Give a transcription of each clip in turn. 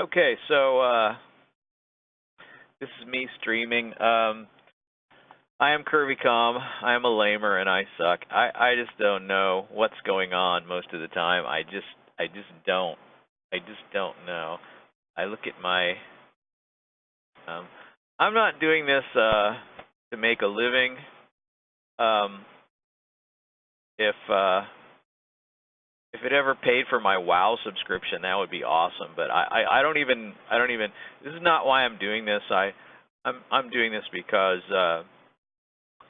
Okay, so this is me streaming. I am curvycom. I am a lamer and I suck. I just don't know what's going on most of the time. I just don't know. I look at my I'm not doing this to make a living. If it ever paid for my WoW subscription, that would be awesome. But I don't even. This is not why I'm doing this. I'm doing this because I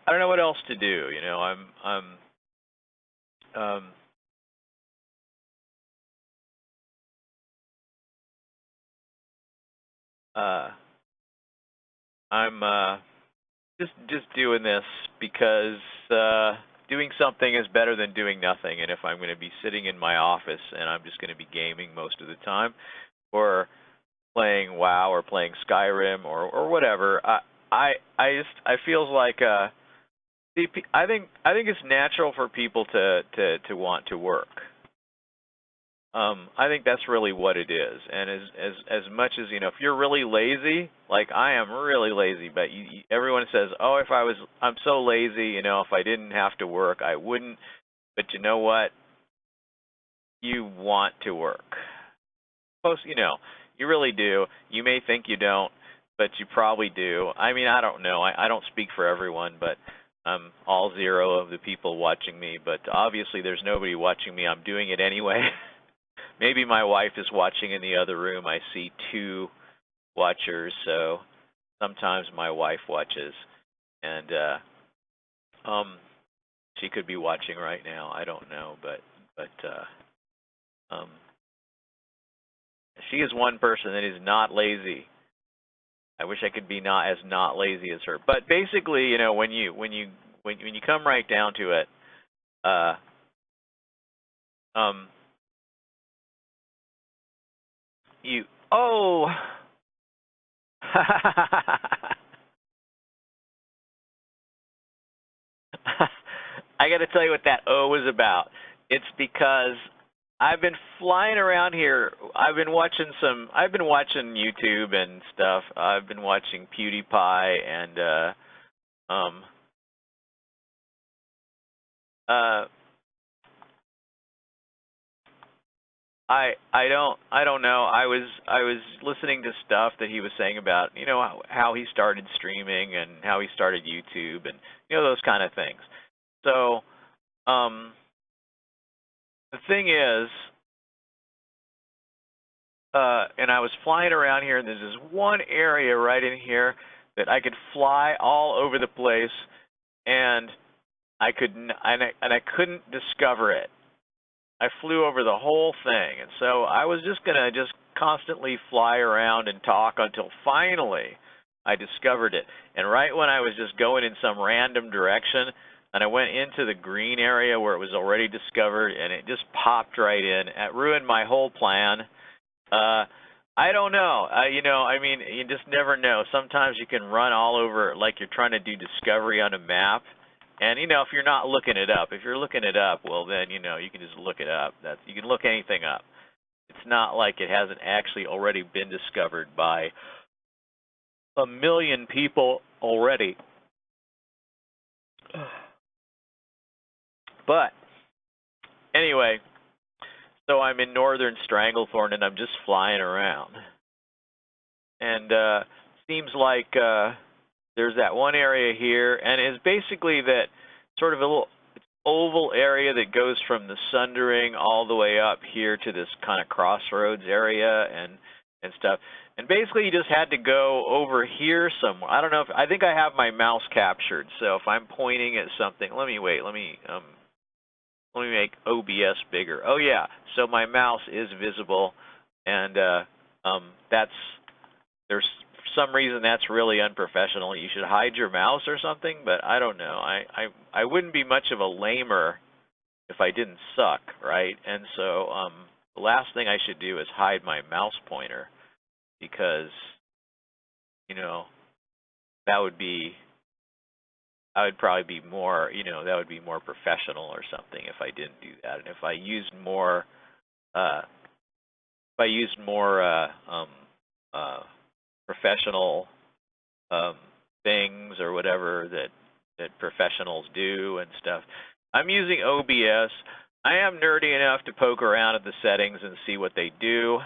don't know what else to do. You know, I'm just doing this because doing something is better than doing nothing. And if I'm going to be sitting in my office and I'm just going to be gaming most of the time, or playing WoW or playing Skyrim or whatever, I feels like I think it's natural for people to want to work. I think that's really what it is. And as much as, you know, if you're really lazy, like I am really lazy, but everyone says, oh, I'm so lazy, you know, if I didn't have to work, I wouldn't. But you know what? You want to work. Most, you know, you really do. You may think you don't, but you probably do. I mean, I don't know. I don't speak for everyone, but all 0 of the people watching me. But obviously there's nobody watching me. I'm doing it anyway. Maybe my wife is watching in the other room. I see 2 watchers, so sometimes my wife watches, and she could be watching right now. I don't know, but she is one person that is not lazy. I wish I could be not lazy as her. But basically, you know, when you come right down to it, I got to tell you what that was about. It's because I've been flying around here. I've been watching YouTube and stuff. I've been watching PewDiePie and I don't know. I was listening to stuff that he was saying about, you know, how he started streaming and how he started YouTube and, you know, those kind of things. So the thing is, and I was flying around here, and there's this one area right in here that I could fly all over the place, and I couldn't discover it. I flew over the whole thing, and so I was just gonna constantly fly around and talk until finally I discovered it. And right when I was just going in some random direction, and I went into the green area where it was already discovered, and it just popped right in. It ruined my whole plan. I don't know. You know, I mean, you just never know. Sometimes you can run all over like you're trying to do discovery on a map. And, you know, if you're not looking it up, if you're looking it up, well, then, you know, you can just look it up. You can look anything up. It's not like it hasn't actually already been discovered by 1 million people already. But anyway, so I'm in northern Stranglethorn, and I'm just flying around. And seems like there's that one area here, and it's basically that sort of a little oval area that goes from the Sundering all the way up here to this kind of crossroads area and stuff. And basically you just had to go over here somewhere. I don't know I think I have my mouse captured. So if I'm pointing at something, let me make OBS bigger. Oh yeah, so my mouse is visible, and there's for some reason that's really unprofessional. You should hide your mouse or something, but I don't know. I wouldn't be much of a lamer if I didn't suck, right? And so the last thing I should do is hide my mouse pointer, because, you know, I would probably be more, you know, that would be more professional or something if I didn't do that. And if I used more professional things or whatever that professionals do and stuff. I'm using OBS. I am nerdy enough to poke around at the settings and see what they do.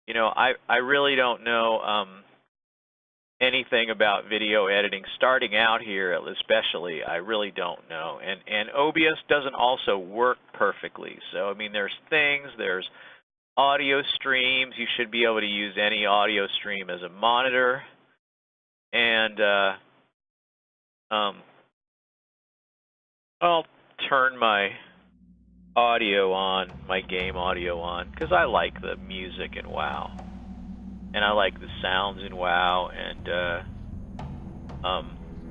You know, I really don't know anything about video editing. Starting out here, especially, I really don't know. And OBS doesn't also work perfectly. So, I mean, there's audio streams. You should be able to use any audio stream as a monitor. And I'll turn my audio on, my game audio on, because I like the music in WoW, and I like the sounds in WoW, and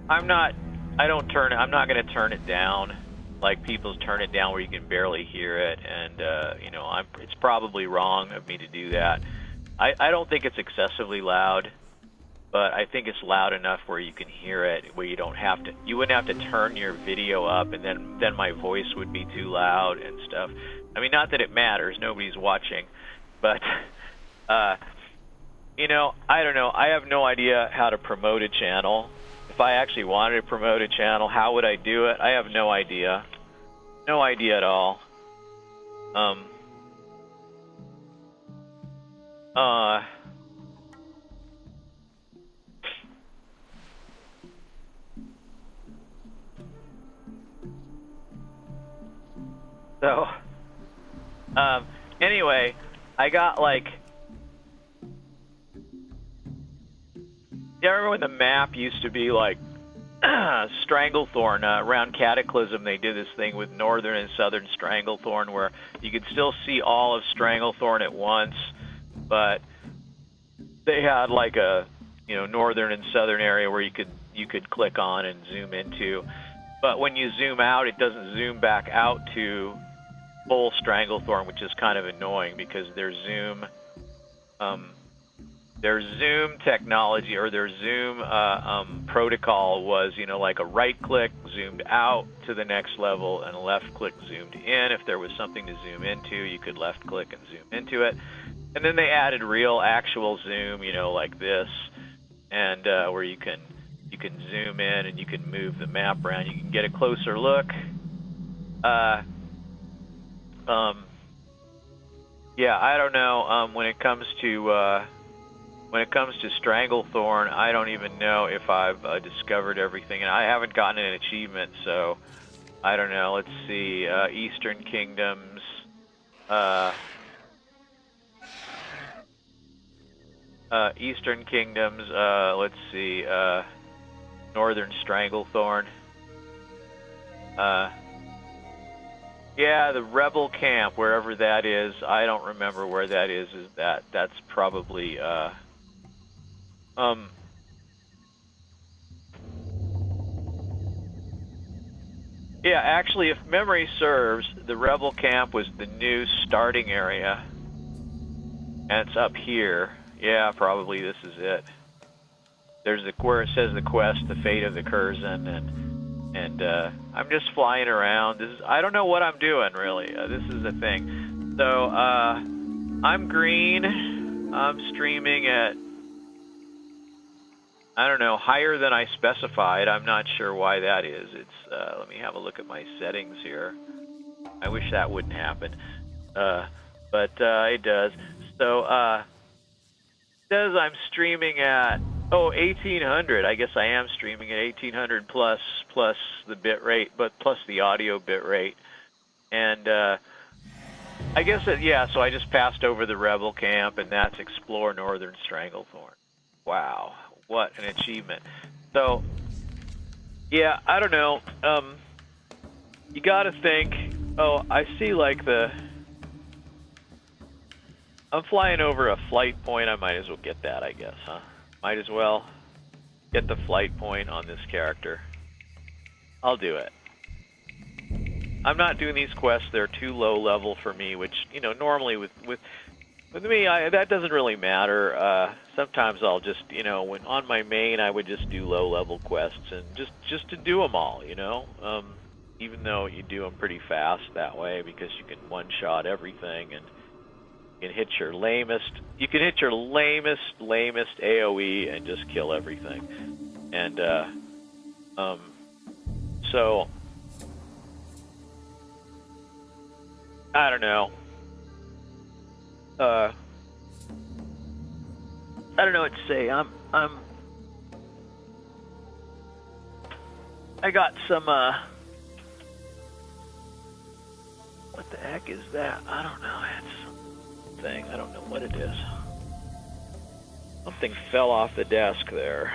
I'm not going to turn it down like people turn it down where you can barely hear it, and you know, it's probably wrong of me to do that. I don't think it's excessively loud, but I think it's loud enough where you can hear it, where you wouldn't have to turn your video up, and then my voice would be too loud and stuff. I mean, not that it matters, nobody's watching, but you know, I don't know. I have no idea how to promote a channel. If I actually wanted to promote a channel, how would I do it? I have no idea. No idea at all. So, anyway, I got like, yeah, I remember when the map used to be like Stranglethorn, around Cataclysm they did this thing with Northern and Southern Stranglethorn where you could still see all of Stranglethorn at once, but they had like a, you know, Northern and Southern area where you could click on and zoom into, but when you zoom out, it doesn't zoom back out to full Stranglethorn, which is kind of annoying because their zoom technology, or their zoom protocol was, you know, like a right click zoomed out to the next level and a left click zoomed in. If there was something to zoom into, you could left click and zoom into it. And then they added real actual zoom, you know, like this, and where you can zoom in and you can move the map around. You can get a closer look. Yeah, I don't know. When it comes to Stranglethorn, I don't even know if I've discovered everything, and I haven't gotten an achievement, so I don't know. Let's see. Eastern Kingdoms. Eastern Kingdoms. Let's see. Northern Stranglethorn. Yeah, the Rebel camp, wherever that is, I don't remember where that is. That's probably yeah, actually, if memory serves, the Rebel camp was the new starting area, and it's up here. Yeah, probably this is it. There's where it says the quest, the fate of the Curzon, and I'm just flying around. I don't know what I'm doing, really. This is the thing. So, I'm green. I'm streaming at, I don't know, higher than I specified. I'm not sure why that is. Let me have a look at my settings here. I wish that wouldn't happen. But it does. So, it says I'm streaming at, 1800. I guess I am streaming at 1800 plus the bit rate, but plus the audio bit rate. And I guess yeah, so I just passed over the Rebel camp, and that's Explore Northern Stranglethorn. Wow, what an achievement. So yeah, I don't know. You gotta think, I see like I'm flying over a flight point. I might as well get that, I guess, huh? Might as well get the flight point on this character. I'll do it. I'm not doing these quests. They're too low level for me, which, you know, normally with me, that doesn't really matter. Sometimes I'll just, you know, when on my main, I would just do low level quests and just to do them all, you know? Even though you do them pretty fast that way because you can one-shot everything, and You can hit your lamest AoE and just kill everything. And so I don't know. I don't know what to say. I got some what the heck is that? I don't know. It's something. I don't know what it is. Something fell off the desk there.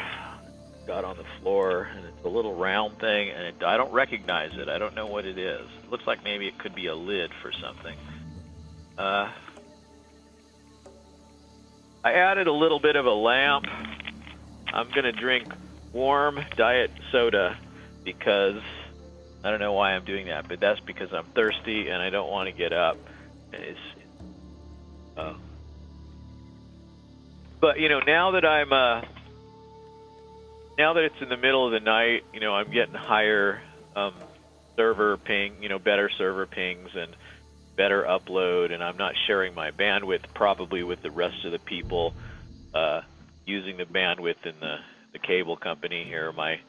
Got on the floor, and it's a little round thing, and I don't recognize it. I don't know what it is. It looks like maybe it could be a lid for something. I added a little bit of a lamp. I'm gonna drink warm diet soda because I don't know why I'm doing that, but that's because I'm thirsty and I don't want to get up. But you know, now that it's in the middle of the night, you know, I'm getting higher server ping, you know, better server pings and better upload, and I'm not sharing my bandwidth probably with the rest of the people using the bandwidth in the cable company here. My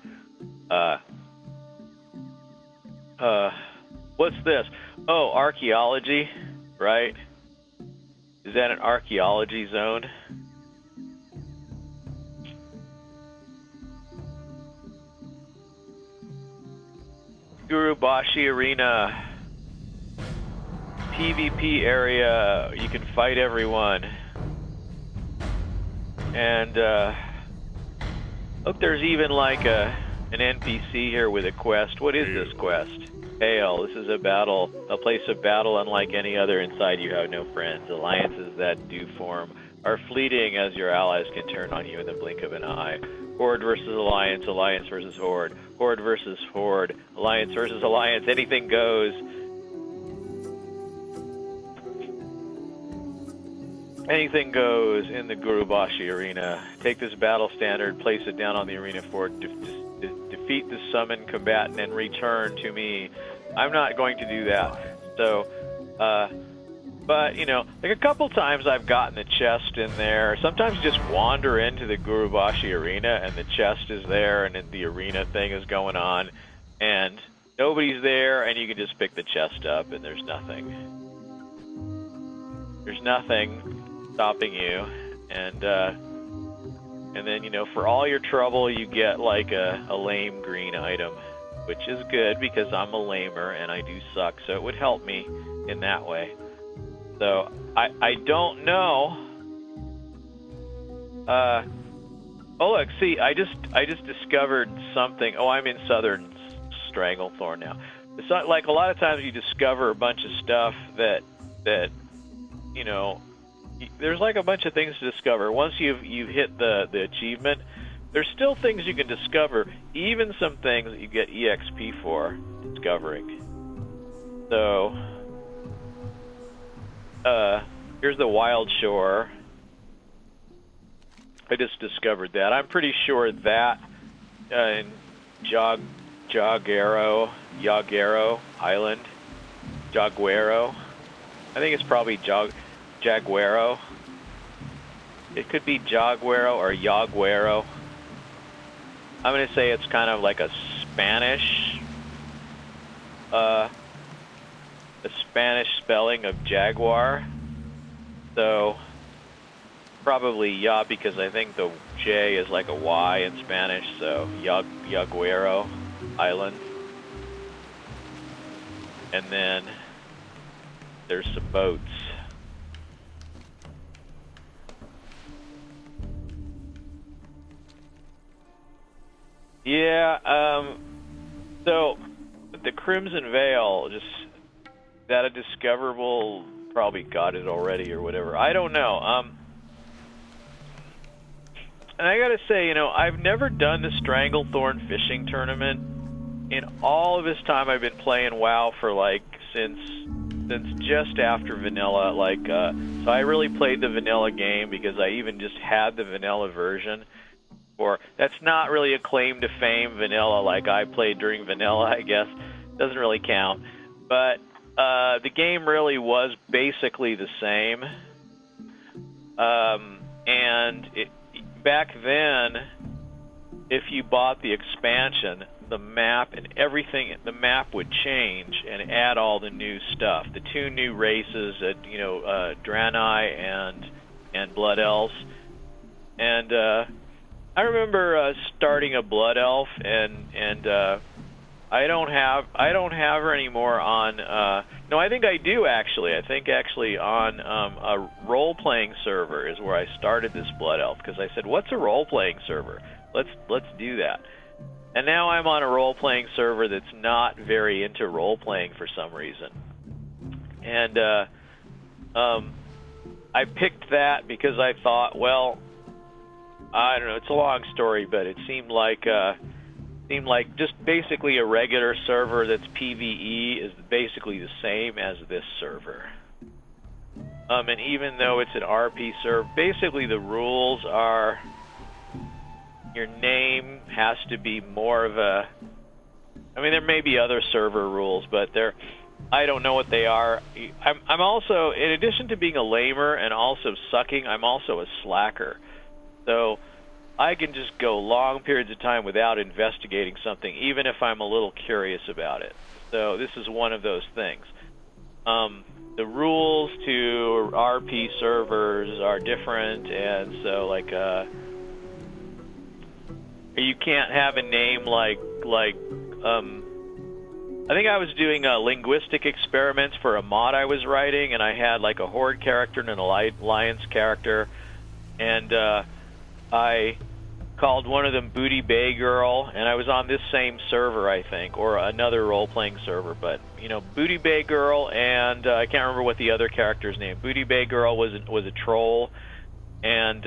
what's this? Oh, archaeology, right? Is that an archaeology zone? Gurubashi Arena, PvP area, you can fight everyone. And look, there's even like an NPC here with a quest. What is this quest? Hail, this is a place of battle unlike any other. Inside you have no friends. Alliances that do form are fleeting, as your allies can turn on you in the blink of an eye. Horde versus Alliance, Alliance versus Horde, Horde versus Horde, Alliance versus Alliance, anything goes. Anything goes in the Gurubashi Arena. Take this battle standard, place it down on the arena floor, defeat the summoned combatant and return to me. I'm not going to do that. So, but, you know, like a couple times I've gotten the chest in there. Sometimes you just wander into the Gurubashi Arena and the chest is there and the arena thing is going on and nobody's there and you can just pick the chest up and there's nothing. There's nothing stopping you. And then, you know, for all your trouble you get like a lame green item, which is good because I'm a lamer and I do suck, so it would help me in that way. So I don't know. Oh look, see, I just discovered something. Oh, I'm in Southern Stranglethorn now. It's not like a lot of times you discover a bunch of stuff that you know, there's like a bunch of things to discover. Once you've hit the achievement, there's still things you can discover, even some things that you get EXP for discovering. So here's the Wild Shore. I just discovered that. I'm pretty sure that in Jaguaro Island, Jaguaro. I think it's probably Jaguaro. It could be Jaguaro or Yaguaro. I'm going to say it's kind of like a Spanish spelling of jaguar. So probably Ya, because I think the J is like a Y in Spanish, so Yaguaro Island. And then there's some boats. Yeah, so the Crimson Veil, just that a discoverable, probably got it already or whatever. I don't know. And I gotta say, you know, I've never done the Stranglethorn fishing tournament. In all of this time I've been playing WoW for like since just after vanilla, like so I really played the vanilla game because I even just had the vanilla version. Or that's not really a claim to fame vanilla, like I played during vanilla, I guess. Doesn't really count. But the game really was basically the same. And back then, if you bought the expansion, the map and everything, the map would change and add all the new stuff. The 2 new races, Draenei and Blood Elves. And I remember starting a Blood Elf, and I don't have her anymore on. No, I think I do actually. I think actually on a role-playing server is where I started this Blood Elf, because I said, "What's a role-playing server? Let's do that." And now I'm on a role-playing server that's not very into role-playing for some reason. And I picked that because I thought, well, I don't know. It's a long story, but it seemed like just basically a regular server that's PvE is basically the same as this server. And even though it's an RP server, basically the rules are your name has to be more of a... I mean, there may be other server rules, but I don't know what they are. I'm also, in addition to being a lamer and also sucking, I'm also a slacker. So I can just go long periods of time without investigating something, even if I'm a little curious about it. So this is one of those things. The rules to RP servers are different, and so like you can't have a name like I think I was doing linguistic experiments for a mod I was writing, and I had like a Horde character and an Alliance character, and I called one of them Booty Bay Girl, and I was on this same server, I think, or another role-playing server, but, you know, Booty Bay Girl, and I can't remember what the other character's name. Booty Bay Girl was a troll, and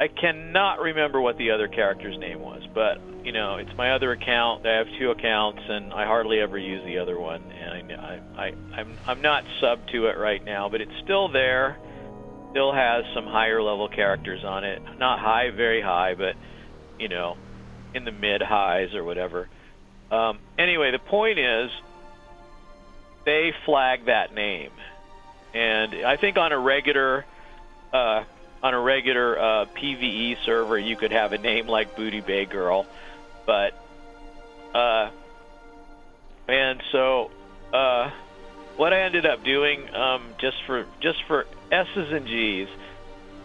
I cannot remember what the other character's name was, but, you know, it's my other account. I have 2 accounts, and I hardly ever use the other one, and I'm not sub to it right now, but it's still there. Still has some higher level characters on it. Not high, very high, but, you know, in the mid-highs or whatever. Anyway, the point is, they flag that name, and I think on a regular PvE server, you could have a name like Booty Bay Girl, but and so what I ended up doing just for S's and G's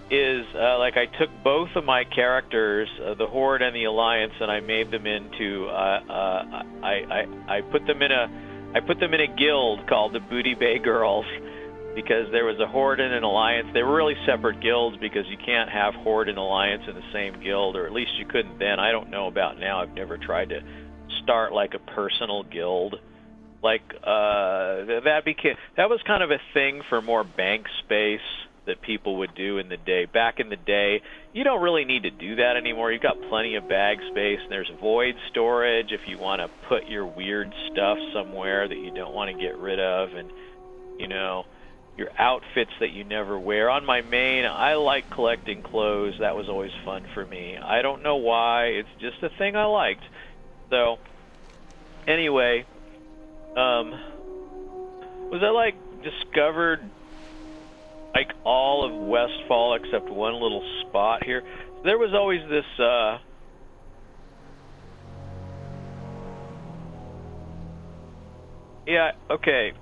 is like I took both of my characters, the Horde and the Alliance, and I made them into I put them in a guild called the Booty Bay Girls, because there was a Horde and an Alliance. They were really separate guilds because you can't have Horde and Alliance in the same guild, or at least you couldn't then. I don't know about now. I've never tried to start like a personal guild. Like that was kind of a thing for more bank space that people would do in the day. Back in the day, you don't really need to do that anymore. You've got plenty of bag space, and there's void storage if you want to put your weird stuff somewhere that you don't want to get rid of, and, you know, your outfits that you never wear. On my main, I like collecting clothes. That was always fun for me. I don't know why. It's just a thing I liked. So, anyway, was I like discovered like all of Westfall except one little spot here. There was always this yeah, okay.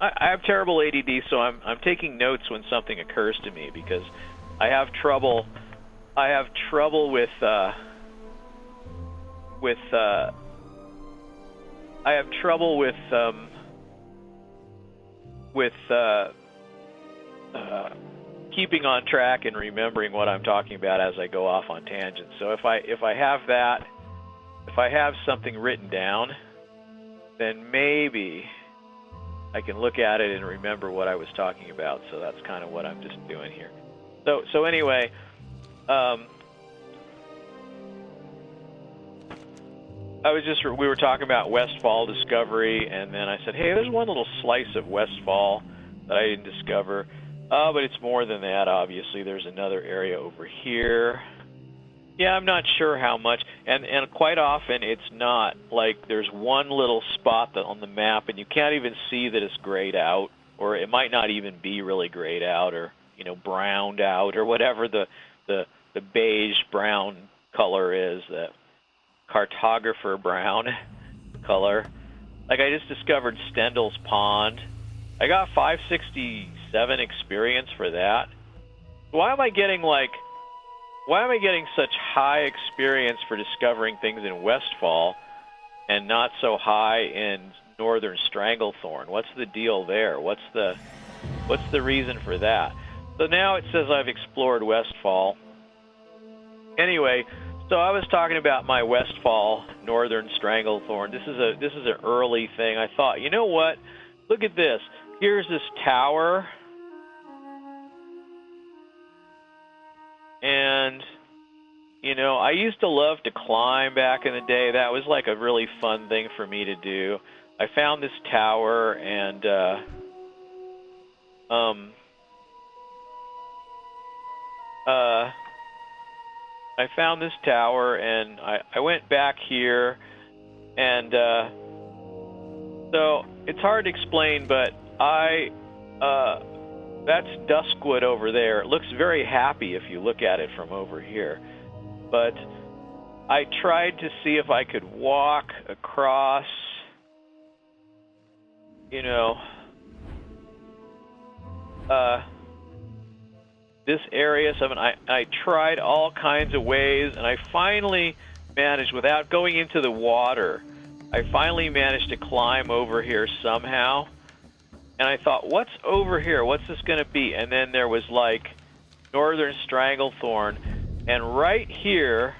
I have terrible ADD, so I'm taking notes when something occurs to me, because I have trouble with keeping on track and remembering what I'm talking about as I go off on tangents. So if I have something written down, then maybe I can look at it and remember what I was talking about. So that's kind of what I'm just doing here. So anyway, we were talking about Westfall discovery, and then I said, hey, there's one little slice of Westfall that I didn't discover. But it's more than that, obviously. There's another area over here. Yeah, I'm not sure how much, and quite often it's not. Like, there's one little spot on the map, and you can't even see that it's grayed out, or it might not even be really grayed out, or, you know, browned out, or whatever the beige brown color is, the cartographer brown color. Like, I just discovered Stendel's Pond. I got 567 experience for that. Why am I getting such high experience for discovering things in Westfall and not so high in Northern Stranglethorn? What's the deal there? What's the reason for that? So now it says I've explored Westfall. Anyway, so I was talking about my Westfall Northern Stranglethorn. This is an early thing. I thought, you know what? Look at this. Here's this tower. And, you know, I used to love to climb back in the day. That was like a really fun thing for me to do. I found this tower, and I went back here, and so it's hard to explain, but that's Duskwood over there. It looks very happy if you look at it from over here. But I tried to see if I could walk across, you know, this area. So I tried all kinds of ways, and I finally managed, without going into the water, I finally managed to climb over here somehow. And I thought, what's over here? What's this going to be? And then there was, like, Northern Stranglethorn. And right here,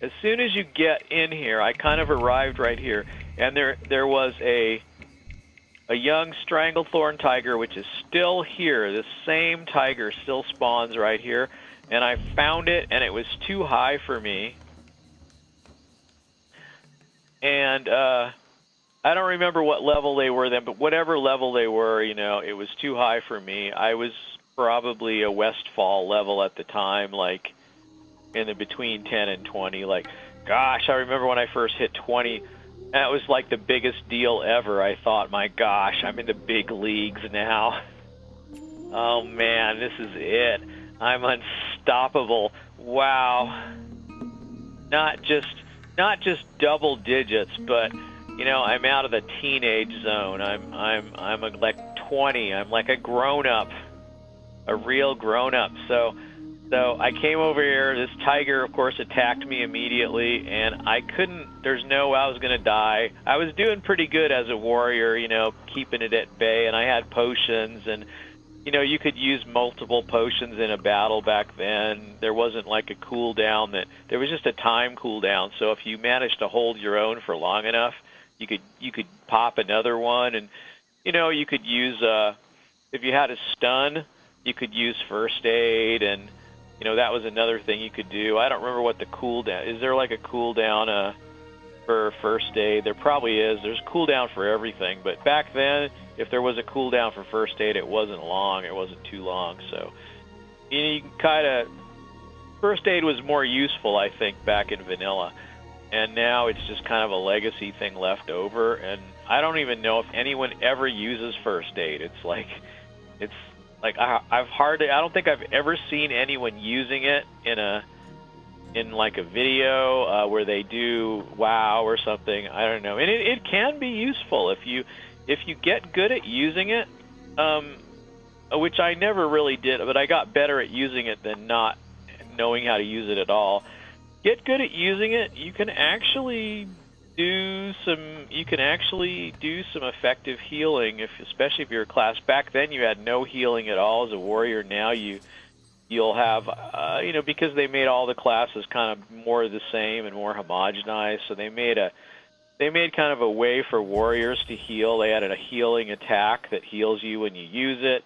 as soon as you get in here, I kind of arrived right here. And there was a young Stranglethorn tiger, which is still here. This same tiger still spawns right here. And I found it, and it was too high for me. And, I don't remember what level they were then, but whatever level they were, you know, it was too high for me. I was probably a Westfall level at the time, like in the between 10 and 20. Like, gosh, I remember when I first hit 20, that was like the biggest deal ever. I thought, my gosh, I'm in the big leagues now. Oh man, this is it. I'm unstoppable. Wow. Not just double digits, but you know, I'm out of the teenage zone. I'm like 20. I'm like a grown-up, a real grown-up. So I came over here. This tiger, of course, attacked me immediately, and I couldn't. There's no way I was gonna die. I was doing pretty good as a warrior, you know, keeping it at bay, and I had potions, and you know, you could use multiple potions in a battle back then. There wasn't like a cooldown there was just a time cooldown. So if you managed to hold your own for long enough, you could pop another one, and you know, you could use if you had a stun, you could use first aid, and you know, that was another thing you could do. I don't remember what the cooldown is. There like a cooldown for first aid? There probably is. There's a cooldown for everything, but back then, if there was a cooldown for first aid, it wasn't long. It wasn't too long. So you kind of, first aid was more useful, I think, back in vanilla. And now it's just kind of a legacy thing left over, and I don't even know if anyone ever uses first aid. It's like I don't think I've ever seen anyone using it in like a video where they do WoW or something. I don't know. And it can be useful if you get good at using it, which I never really did, but I got better at using it than not knowing how to use it at all. Get good at using it, you can actually do some effective healing, especially if you're a class. Back then you had no healing at all as a warrior. Now you'll have you know, because they made all the classes kind of more the same and more homogenized, so they made kind of a way for warriors to heal. They added a healing attack that heals you when you use it,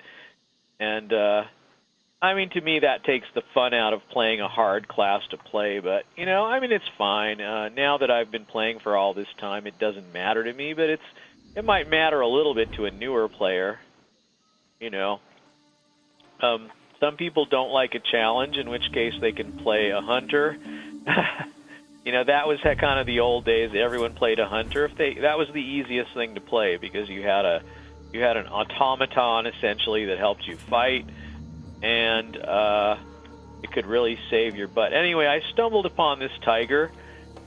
and I mean, to me, that takes the fun out of playing a hard class to play, but, you know, I mean, it's fine. Now that I've been playing for all this time, it doesn't matter to me, but it might matter a little bit to a newer player, you know. Some people don't like a challenge, in which case they can play a hunter. You know, that was kind of the old days. Everyone played a hunter. That was the easiest thing to play because you had an automaton, essentially, that helped you fight, and it could really save your butt. Anyway, I stumbled upon this tiger,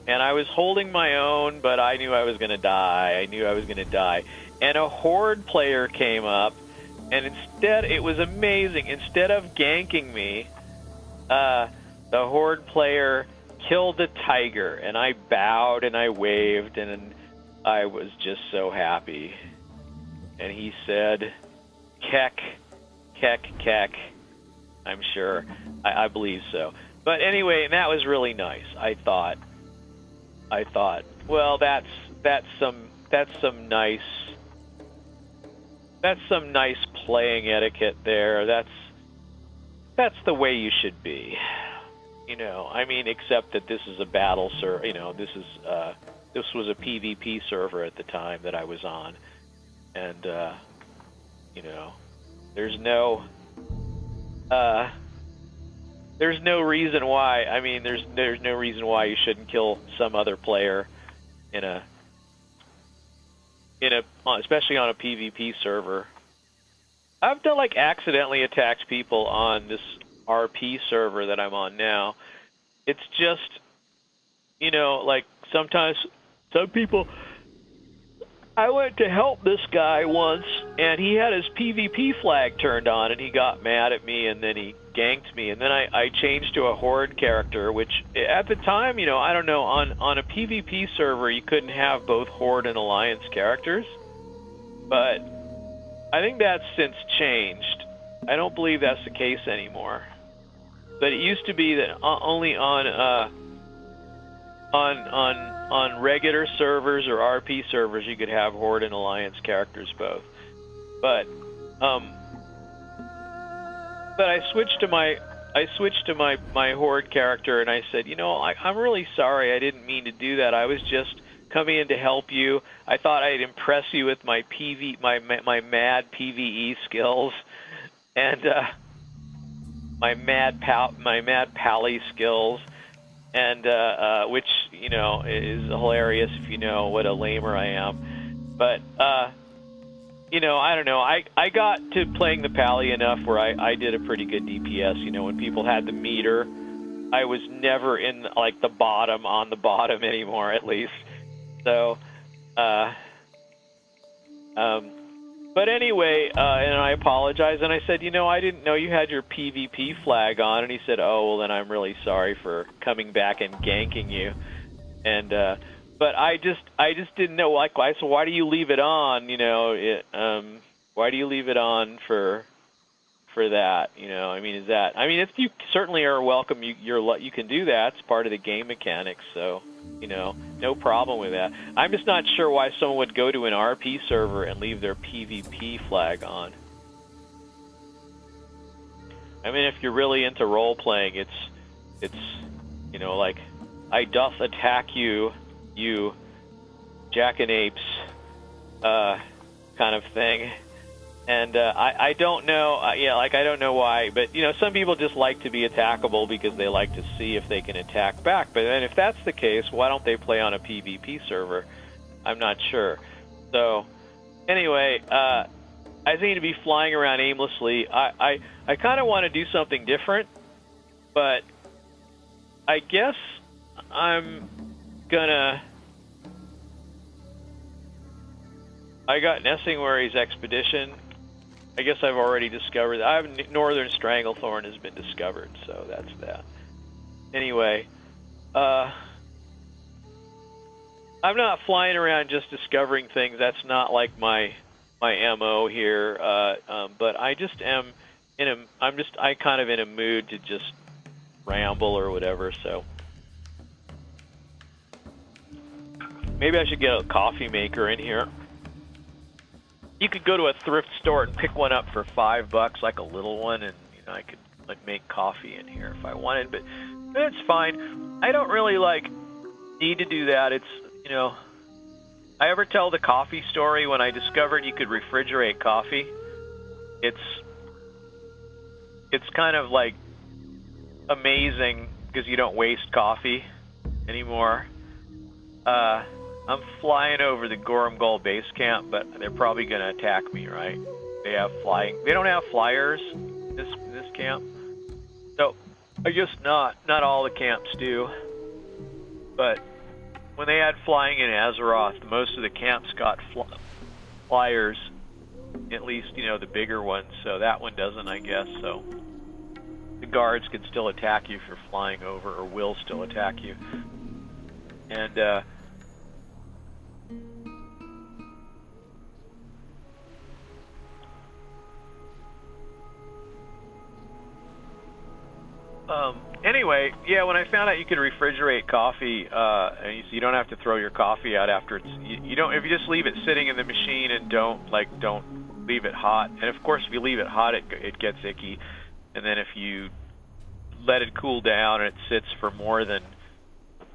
and I was holding my own, but I knew I was going to die. And a horde player came up, and instead, it was amazing. Instead of ganking me, the horde player killed the tiger, and I bowed and I waved, and I was just so happy. And he said, "Kek, kek, kek." I'm sure. I believe so. But anyway, and that was really nice. I thought, well, that's some nice playing etiquette there. That's the way you should be. You know, I mean, except that this is a battle server. You know, this was a PvP server at the time that I was on, and you know, there's no reason why. I mean, there's no reason why you shouldn't kill some other player especially on a PvP server. I've done accidentally attacked people on this RP server that I'm on now. It's just, you know, sometimes some people. I went to help this guy once, and he had his PvP flag turned on, and he got mad at me, and then he ganked me, and then I changed to a Horde character, which at the time, you know, I don't know, on a PvP server, you couldn't have both Horde and Alliance characters, but I think that's since changed. I don't believe that's the case anymore. But it used to be that only on regular servers or RP servers you could have Horde and Alliance characters both. But I switched to my Horde character, and I said, you know, I'm really sorry. I didn't mean to do that. I was just coming in to help you. I thought I'd impress you with my mad PvE skills and my mad pally skills. And which, you know, is hilarious if you know what a lamer I am. But, you know, I don't know. I got to playing the pally enough where I did a pretty good DPS. You know, when people had the meter, I was never in, the bottom on the bottom anymore, at least. So, but anyway, and I apologized, and I said, you know, I didn't know you had your PvP flag on, and he said, oh, well, then I'm really sorry for coming back and ganking you, and, but I just didn't know, so why do you leave it on, you know, why do you leave it on for that, you know, I mean, if you certainly are welcome, you can do that, it's part of the game mechanics, so, you know, no problem with that. I'm just not sure why someone would go to an RP server and leave their PvP flag on. I mean, if you're really into role-playing, it's, you know, I doth attack you, you jackanapes, kind of thing. And I don't know, I don't know why, but, you know, some people just like to be attackable because they like to see if they can attack back. But then if that's the case, why don't they play on a PvP server? I'm not sure. So, anyway, I seem to be flying around aimlessly. I kind of want to do something different, but I guess I'm gonna... I got Nessingwary's Expedition. I guess I've already discovered that. Northern Stranglethorn has been discovered, so that's that. Anyway, I'm not flying around just discovering things. That's not like my MO here. But I just am I'm kind of in a mood to just ramble or whatever. So maybe I should get a coffee maker in here. You could go to a thrift store and pick one up for $5, like a little one, and you know I could like make coffee in here if I wanted, but it's fine. I don't really like need to do that. It's, you know, I ever tell the coffee story when I discovered you could refrigerate coffee? It's kind of like amazing because you don't waste coffee anymore. I'm flying over the Gorumgul base camp, but they're probably going to attack me, right? They don't have flyers in this camp. So I guess not all the camps do. But when they had flying in Azeroth, most of the camps got flyers, at least, you know, the bigger ones. So that one doesn't, I guess. So the guards can still attack you if you're flying over, or will still attack you. And anyway, yeah, when I found out you could refrigerate coffee, and you don't have to throw your coffee out after it's, you don't, if you just leave it sitting in the machine and don't leave it hot. And of course, if you leave it hot, it gets icky. And then if you let it cool down and it sits for more than,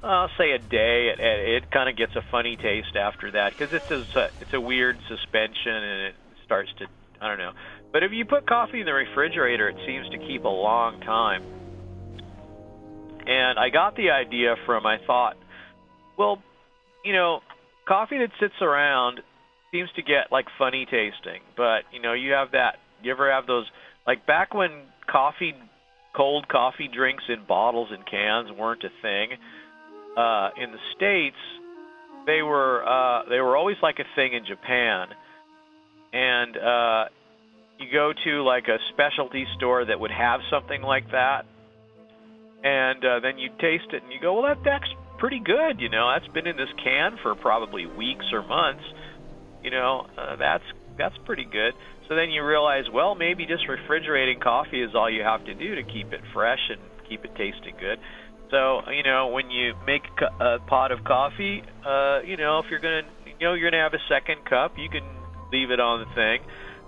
I'll say a day, it kind of gets a funny taste after that, because it's a weird suspension and it starts to, I don't know. But if you put coffee in the refrigerator, it seems to keep a long time. And I got the idea from, I thought, well, you know, coffee that sits around seems to get like funny tasting. But, you know, you ever have those, like back when cold coffee drinks in bottles and cans weren't a thing, in the States, they were always like a thing in Japan. And you go to like a specialty store that would have something like that, and then you taste it and you go, well, that's pretty good, you know, that's been in this can for probably weeks or months, you know, that's pretty good. So then you realize, well, maybe just refrigerating coffee is all you have to do to keep it fresh and keep it tasting good. So, you know, when you make a pot of coffee, you know, if you're gonna have a second cup, you can leave it on the thing.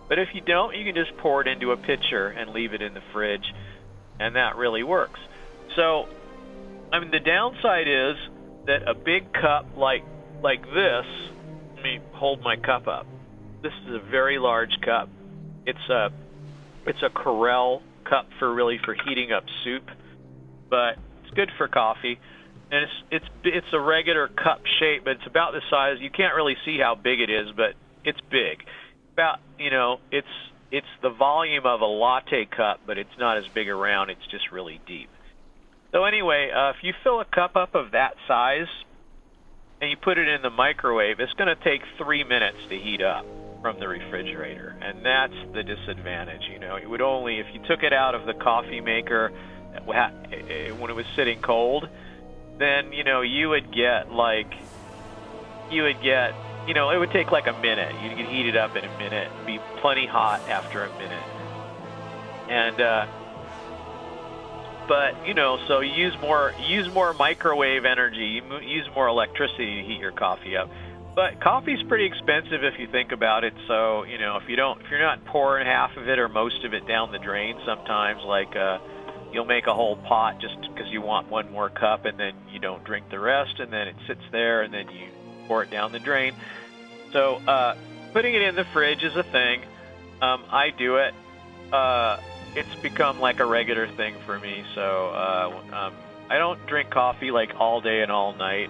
But if you don't, you can just pour it into a pitcher and leave it in the fridge, and that really works. So, I mean, the downside is that a big cup like this, let me hold my cup up. This is a very large cup. It's a Corel cup for heating up soup, but it's good for coffee. And it's a regular cup shape, but it's about the size. You can't really see how big it is, but it's big. About, you know, it's the volume of a latte cup, but it's not as big around. It's just really deep. So anyway, if you fill a cup up of that size and you put it in the microwave, it's going to take 3 minutes to heat up from the refrigerator, and that's the disadvantage. You know, it would only, if you took it out of the coffee maker when it was sitting cold, then, you know, you would get, you know, it would take like a minute. You could heat it up in a minute, be plenty hot after a minute. And, but, you know, so you use more microwave energy, you use more electricity to heat your coffee up. But coffee's pretty expensive if you think about it. So, you know, if you're not pouring half of it or most of it down the drain sometimes, like, you'll make a whole pot just because you want one more cup, and then you don't drink the rest, and then it sits there, and then you pour it down the drain. So putting it in the fridge is a thing. I do it. It's become like a regular thing for me. So I don't drink coffee like all day and all night.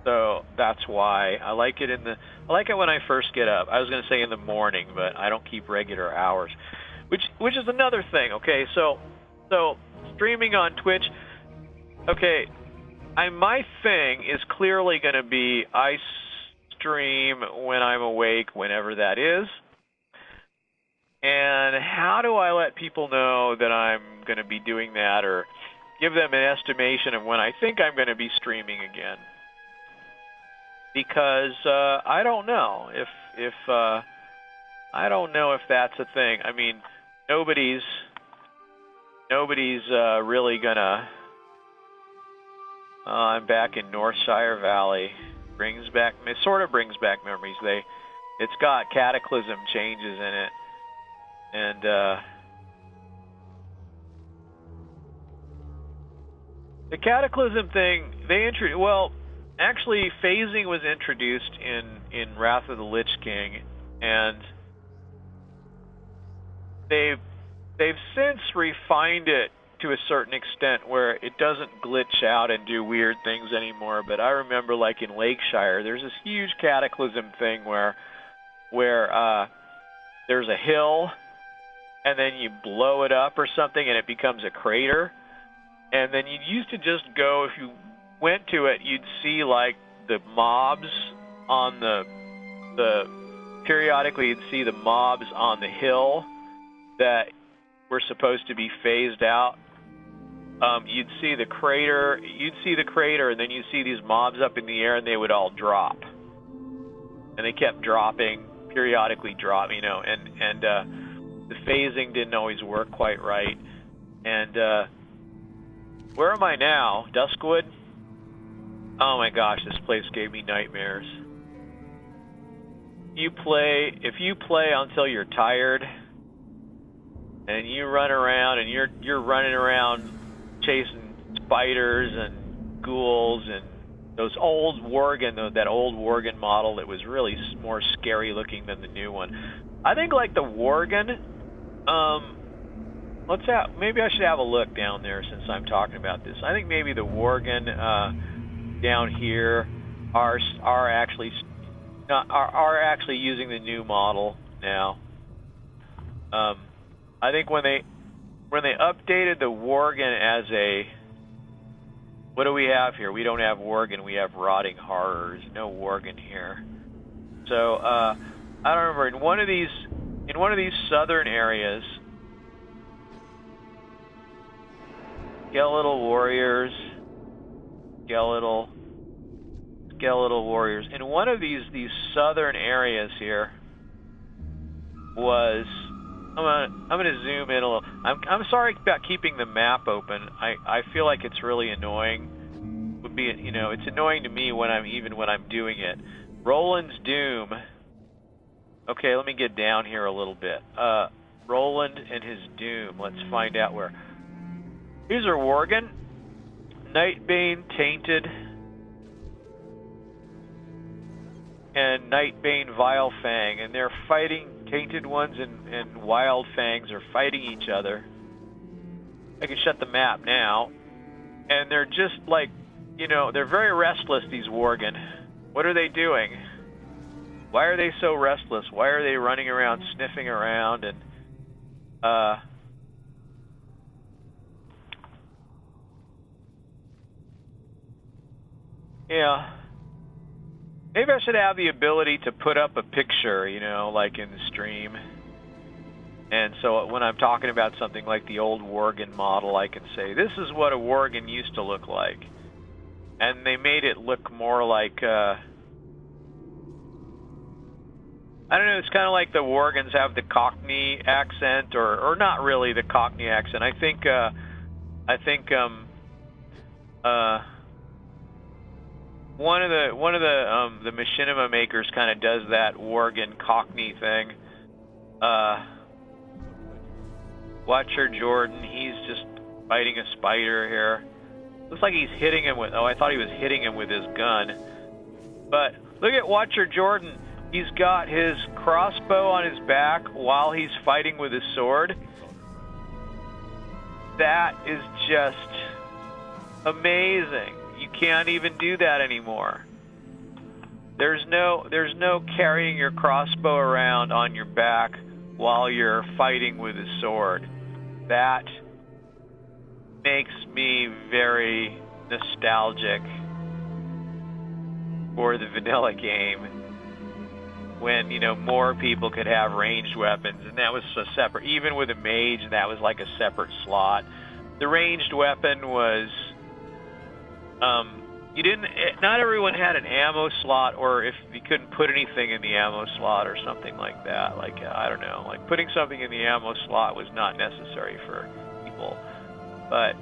So that's why I like it when I first get up. I was going to say in the morning, but I don't keep regular hours, which is another thing. Okay, so streaming on Twitch. Okay, my thing is clearly going to be I stream when I'm awake, whenever that is. And how do I let people know that I'm going to be doing that, or give them an estimation of when I think I'm going to be streaming again? Because I don't know if that's a thing. I mean, nobody's really gonna. I'm back in Northshire Valley. It sort of brings back memories. It's got cataclysm changes in it, and The Cataclysm thing, well, actually phasing was introduced in Wrath of the Lich King, and they've since refined it to a certain extent where it doesn't glitch out and do weird things anymore. But I remember, like in Lakeshire, there's this huge Cataclysm thing where there's a hill, and then you blow it up or something, and it becomes a crater. And then you used to just go, if you went to it, you'd see like the mobs on periodically you'd see the mobs on the hill that were supposed to be phased out. You'd see the crater, and then you'd see these mobs up in the air, and they would all drop. And they kept dropping, periodically drop, and the phasing didn't always work quite right. And where am I now? Duskwood? Oh my gosh, this place gave me nightmares. If you play until you're tired, and you run around, and you're running around chasing spiders and ghouls and those old Worgen, that old Worgen model that was really more scary looking than the new one. I think like the Worgen, maybe I should have a look down there since I'm talking about this. I think maybe the Worgen down here are actually using the new model now. I think when they updated the Worgen as a, what do we have here? We don't have Worgen, we have Rotting Horrors. No Worgen here. So I don't remember, in one of these southern areas, skeletal warriors. In one of these southern areas here was, I'm gonna zoom in a little. I'm sorry about keeping the map open. I feel like it's really annoying. It's annoying to me when I'm doing it. Roland's Doom. Okay, let me get down here a little bit. Roland and his Doom. Let's find out where. These are Worgen, Nightbane, Tainted, and Nightbane, Vilefang, and they're fighting. Tainted ones and Wild Fangs are fighting each other. I can shut the map now, and they're just like, they're very restless, these Worgen. What are they doing? Why are they so restless? Why are they running around, sniffing around, and yeah. Maybe I should have the ability to put up a picture, like in the stream. And so when I'm talking about something like the old Worgen model, I can say, this is what a Worgen used to look like. And they made it look more like, I don't know, it's kind of like the Worgens have the Cockney accent, or not really the Cockney accent. I think one of the machinima makers kind of does that Worgen Cockney thing. Watcher Jordan, he's just fighting a spider here. Looks like he's hitting him with, I thought he was hitting him with his gun. But look at Watcher Jordan. He's got his crossbow on his back while he's fighting with his sword. That is just amazing. You can't even do that anymore. There's no carrying your crossbow around on your back while you're fighting with a sword. That makes me very nostalgic for the vanilla game, when more people could have ranged weapons, and that was a separate. Even with a mage, that was like a separate slot. The ranged weapon was. Not everyone had an ammo slot, or if you couldn't put anything in the ammo slot or something like that. Like, I don't know, like putting something in the ammo slot was not necessary for people. But,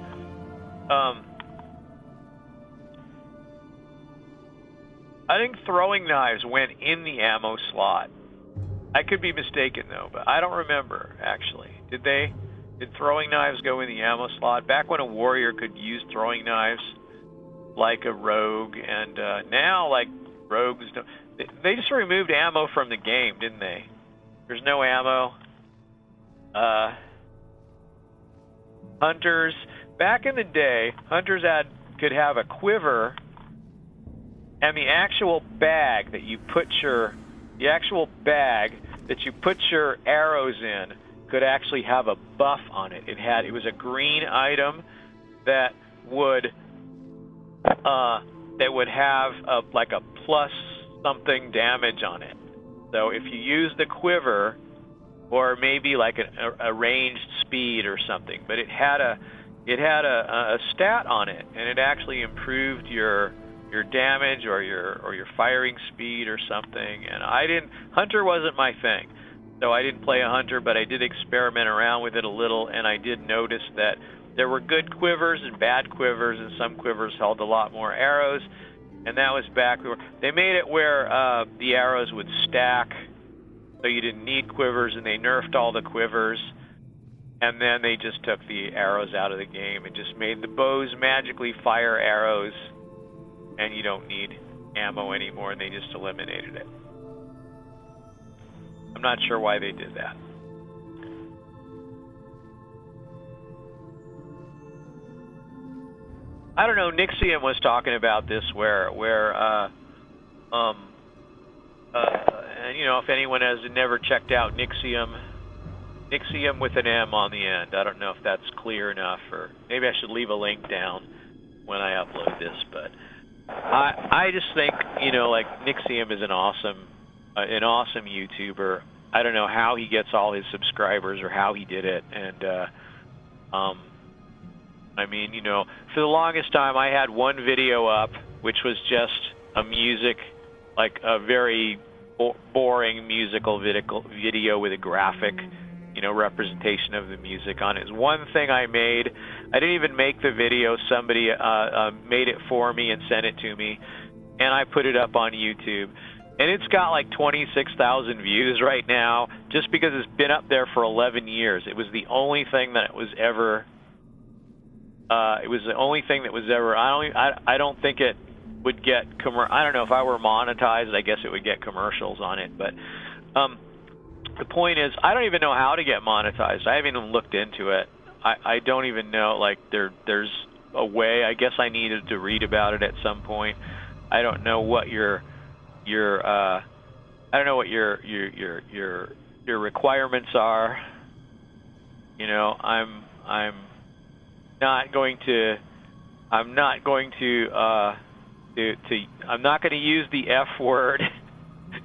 I think throwing knives went in the ammo slot. I could be mistaken though, but I don't remember, actually. Did they? Did throwing knives go in the ammo slot? Back when a warrior could use throwing knives like a rogue, and now, like, rogues don't... They just removed ammo from the game, didn't they? There's no ammo. Hunters... Back in the day, hunters could have a quiver, and the actual bag that you put your arrows in could actually have a buff on it. It was a green item that would have like a plus something damage on it. So if you use the quiver, or maybe like a ranged speed or something, but it had a stat on it, and it actually improved your damage or your firing speed or something. And hunter wasn't my thing, so I didn't play a hunter, but I did experiment around with it a little, and I did notice that there were good quivers and bad quivers, and some quivers held a lot more arrows, and that was back where they made it where the arrows would stack, so you didn't need quivers, and they nerfed all the quivers. And then they just took the arrows out of the game and just made the bows magically fire arrows, and you don't need ammo anymore, and they just eliminated it. I'm not sure why they did that. I don't know, Nixium was talking about this where and, you know, if anyone has never checked out Nixium with an M on the end. I don't know if that's clear enough, or maybe I should leave a link down when I upload this, but I just think, you know, like, Nixium is an awesome YouTuber. I don't know how he gets all his subscribers or how he did it, and I mean, you know, for the longest time I had one video up which was just a music, like a very boring musical video with a graphic, you know, representation of the music on it. It's one thing I made. I didn't even make the video. Somebody made it for me and sent it to me, and I put it up on YouTube. And it's got like 26,000 views right now, just because it's been up there for 11 years. It was the only thing that was ever. It was the only thing that was ever. I don't think it would get I don't know, if I were monetized, I guess it would get commercials on it, but. The point is, I don't even know how to get monetized. I haven't even looked into it. I don't even know, like, there's a way. I guess I needed to read about it at some point. I don't know what your requirements are. You know, I'm not going to use the F word.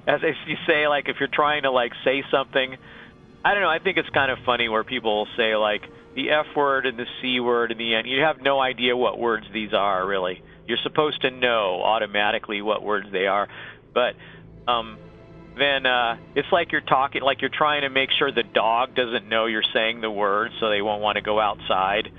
As you say, like, if you're trying to, like, say something, I don't know, I think it's kind of funny where people say, like, the F word and the C word in the end. You have no idea what words these are, really. You're supposed to know automatically what words they are. But then it's like you're talking, like you're trying to make sure the dog doesn't know you're saying the word, so they won't want to go outside.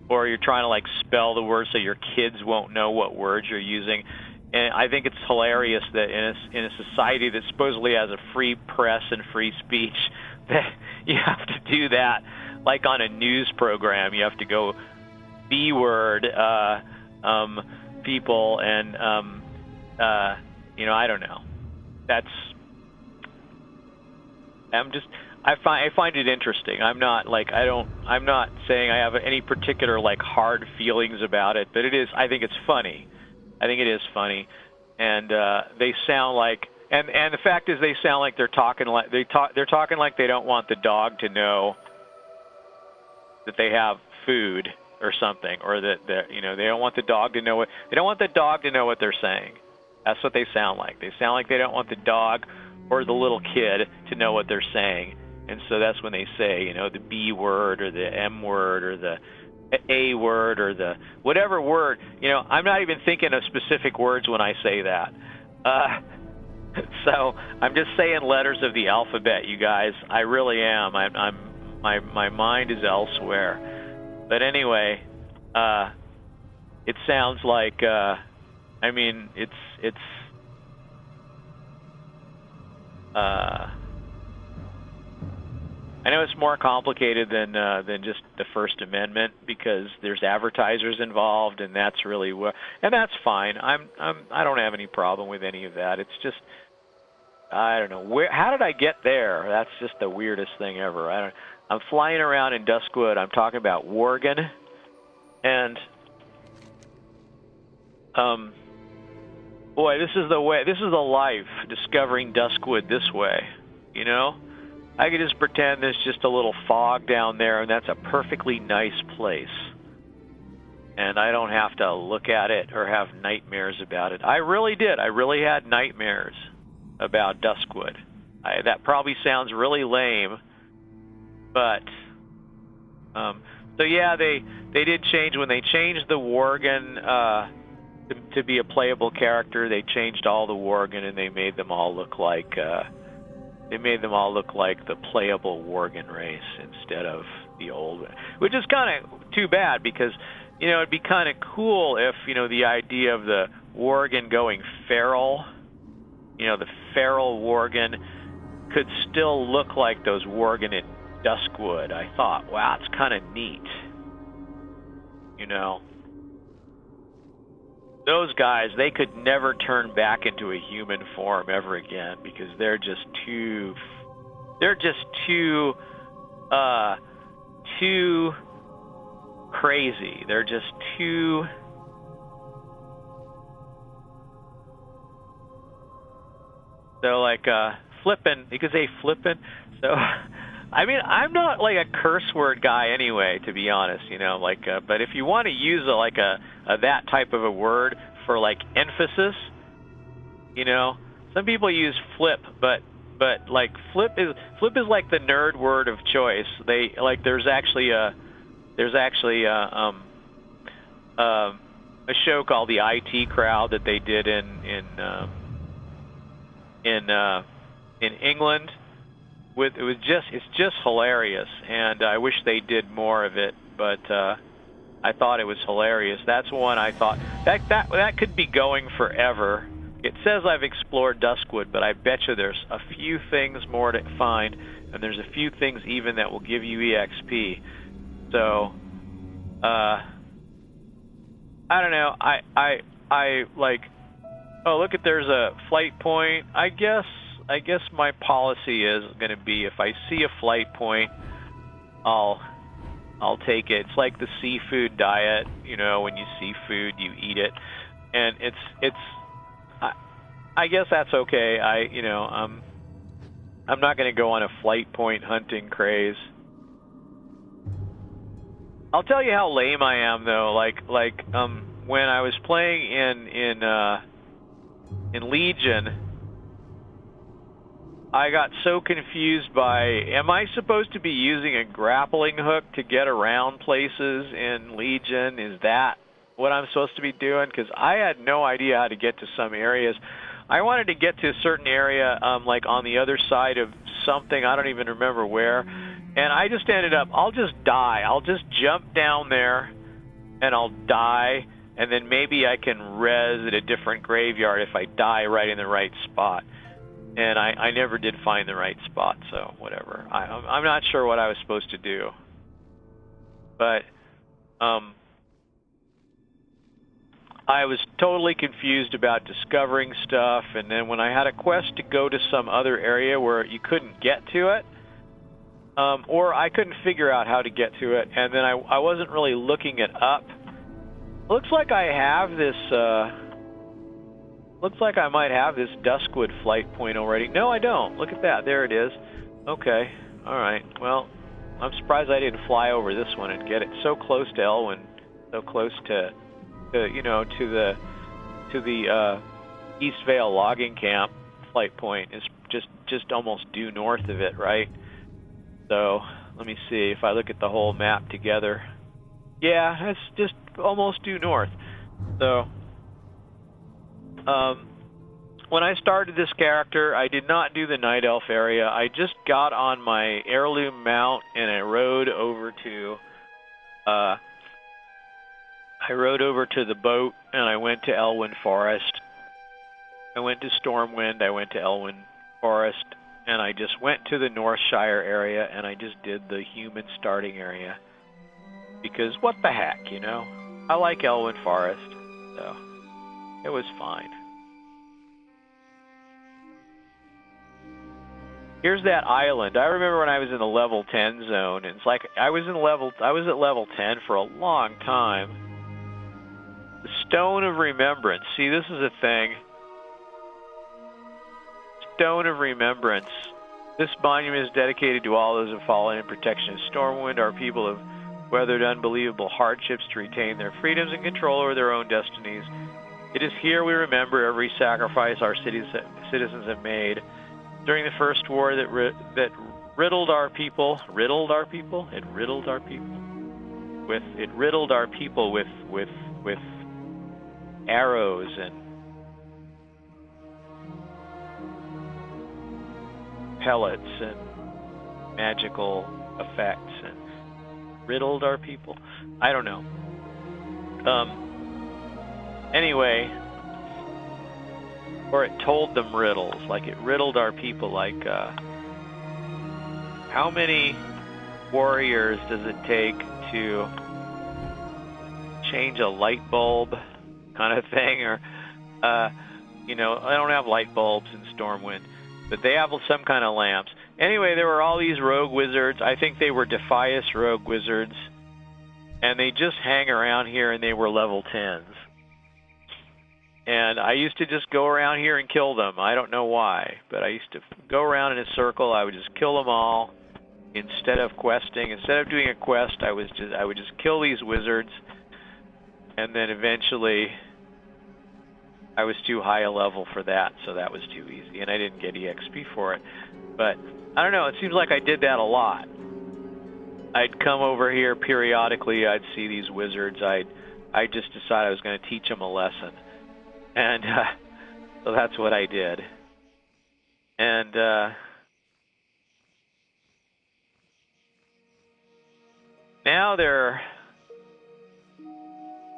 Or you're trying to, like, spell the word so your kids won't know what words you're using. And I think it's hilarious that in a society that supposedly has a free press and free speech, that you have to do that. Like on a news program, you have to go B-word people, and you know, I don't know. I find it interesting. I'm not saying I have any particular, like, hard feelings about it, but I think it's funny. I think it is funny, and they sound like, and the fact is, they sound like they're talking like they're talking like they don't want the dog to know that they have food or something, or that you know, they don't want the dog to know what they're saying. That's what they sound like. They sound like they don't want the dog or the little kid to know what they're saying, and so that's when they say, you know, the B word or the M word or the A word or the whatever word. You know, I'm not even thinking of specific words when I say that. So I'm just saying letters of the alphabet, you guys. I really am. My mind is elsewhere. But anyway, it sounds like I mean, it's I know it's more complicated than just the First Amendment because there's advertisers involved, and that's really and that's fine. I don't have any problem with any of that. It's just I don't know how did I get there? That's just the weirdest thing ever. I'm flying around in Duskwood. I'm talking about Worgen, and boy, this is the way. This is the life discovering Duskwood this way. You know. I could just pretend there's just a little fog down there, and that's a perfectly nice place. And I don't have to look at it or have nightmares about it. I really did. I really had nightmares about Duskwood. That probably sounds really lame, but so yeah, they did change when they changed the Worgen to be a playable character. They changed all the Worgen, and they made them all look like. They made them all look like the playable Worgen race instead of the old one, which is kind of too bad because, you know, it'd be kind of cool if, you know, the idea of the Worgen going feral, you know, the feral Worgen could still look like those Worgen in Duskwood. I thought, wow, it's kind of neat, you know. Those guys, they could never turn back into a human form ever again because they're just too crazy. They're just too like flippin'. You could say flippin'. So I mean, I'm not like a curse word guy anyway, to be honest, you know, like, but if you want to use that type of a word for like emphasis, you know, some people use flip, but like flip is like the nerd word of choice. They like there's actually a show called the IT Crowd that they did in England. It's just hilarious, and I wish they did more of it, but I thought it was hilarious. That's one I thought that could be going forever. It says I've explored Duskwood, but I bet you there's a few things more to find, and there's a few things even that will give you EXP. So I don't know. I like, oh, look, there's a flight point. I guess my policy is going to be if I see a flight point, I'll take it. It's like the seafood diet, you know, when you see food, you eat it. And I guess that's okay. I'm not going to go on a flight point hunting craze. I'll tell you how lame I am though. Like when I was playing in Legion, I got so confused by, am I supposed to be using a grappling hook to get around places in Legion? Is that what I'm supposed to be doing? Because I had no idea how to get to some areas. I wanted to get to a certain area, like on the other side of something, I don't even remember where, and I just ended up, I'll just die. I'll just jump down there, and I'll die, and then maybe I can res at a different graveyard if I die right in the right spot. And I never did find the right spot, so whatever. I'm not sure what I was supposed to do. But I was totally confused about discovering stuff, and then when I had a quest to go to some other area where you couldn't get to it, or I couldn't figure out how to get to it, and then I wasn't really looking it up. Looks like I have this... Looks like I might have this Duskwood flight point already. No, I don't. Look at that. There it is. Okay. All right. Well, I'm surprised I didn't fly over this one and get it so close to Elwyn, so close to the East Vale logging camp flight point is just almost due north of it, right? So let me see if I look at the whole map together. Yeah, it's just almost due north. So. When I started this character, I did not do the Night Elf area. I just got on my heirloom mount and I rode over to the boat and I went to Elwyn Forest. I went to Stormwind, I went to Elwyn Forest, and I just went to the Northshire area, and I just did the human starting area. Because what the heck, you know? I like Elwyn Forest, so it was fine. Here's that island. I remember when I was in the level 10 zone, and it's like I was at level 10 for a long time. The Stone of Remembrance. See, this is a thing. Stone of Remembrance. This monument is dedicated to all those who have fallen in protection of Stormwind. Our people have weathered unbelievable hardships to retain their freedoms and control over their own destinies. It is here we remember every sacrifice our citizens have made. During the first war that riddled our people with arrows and pellets and magical effects and riddled our people. I don't know. Anyway, or it told them riddles, like it riddled our people, like how many warriors does it take to change a light bulb kind of thing, or you know, I don't have light bulbs in Stormwind, but they have some kind of lamps. Anyway, there were all these rogue wizards. I think they were Defias rogue wizards, and they just hang around here, and they were level 10s. And I used to just go around here and kill them. I don't know why, but I used to go around in a circle. I would just kill them all instead of questing. Instead of doing a quest, I would just kill these wizards, and then eventually I was too high a level for that, so that was too easy, and I didn't get EXP for it. But I don't know, it seems like I did that a lot. I'd come over here periodically, I'd see these wizards, I'd just decide I was going to teach them a lesson. And so that's what I did. And now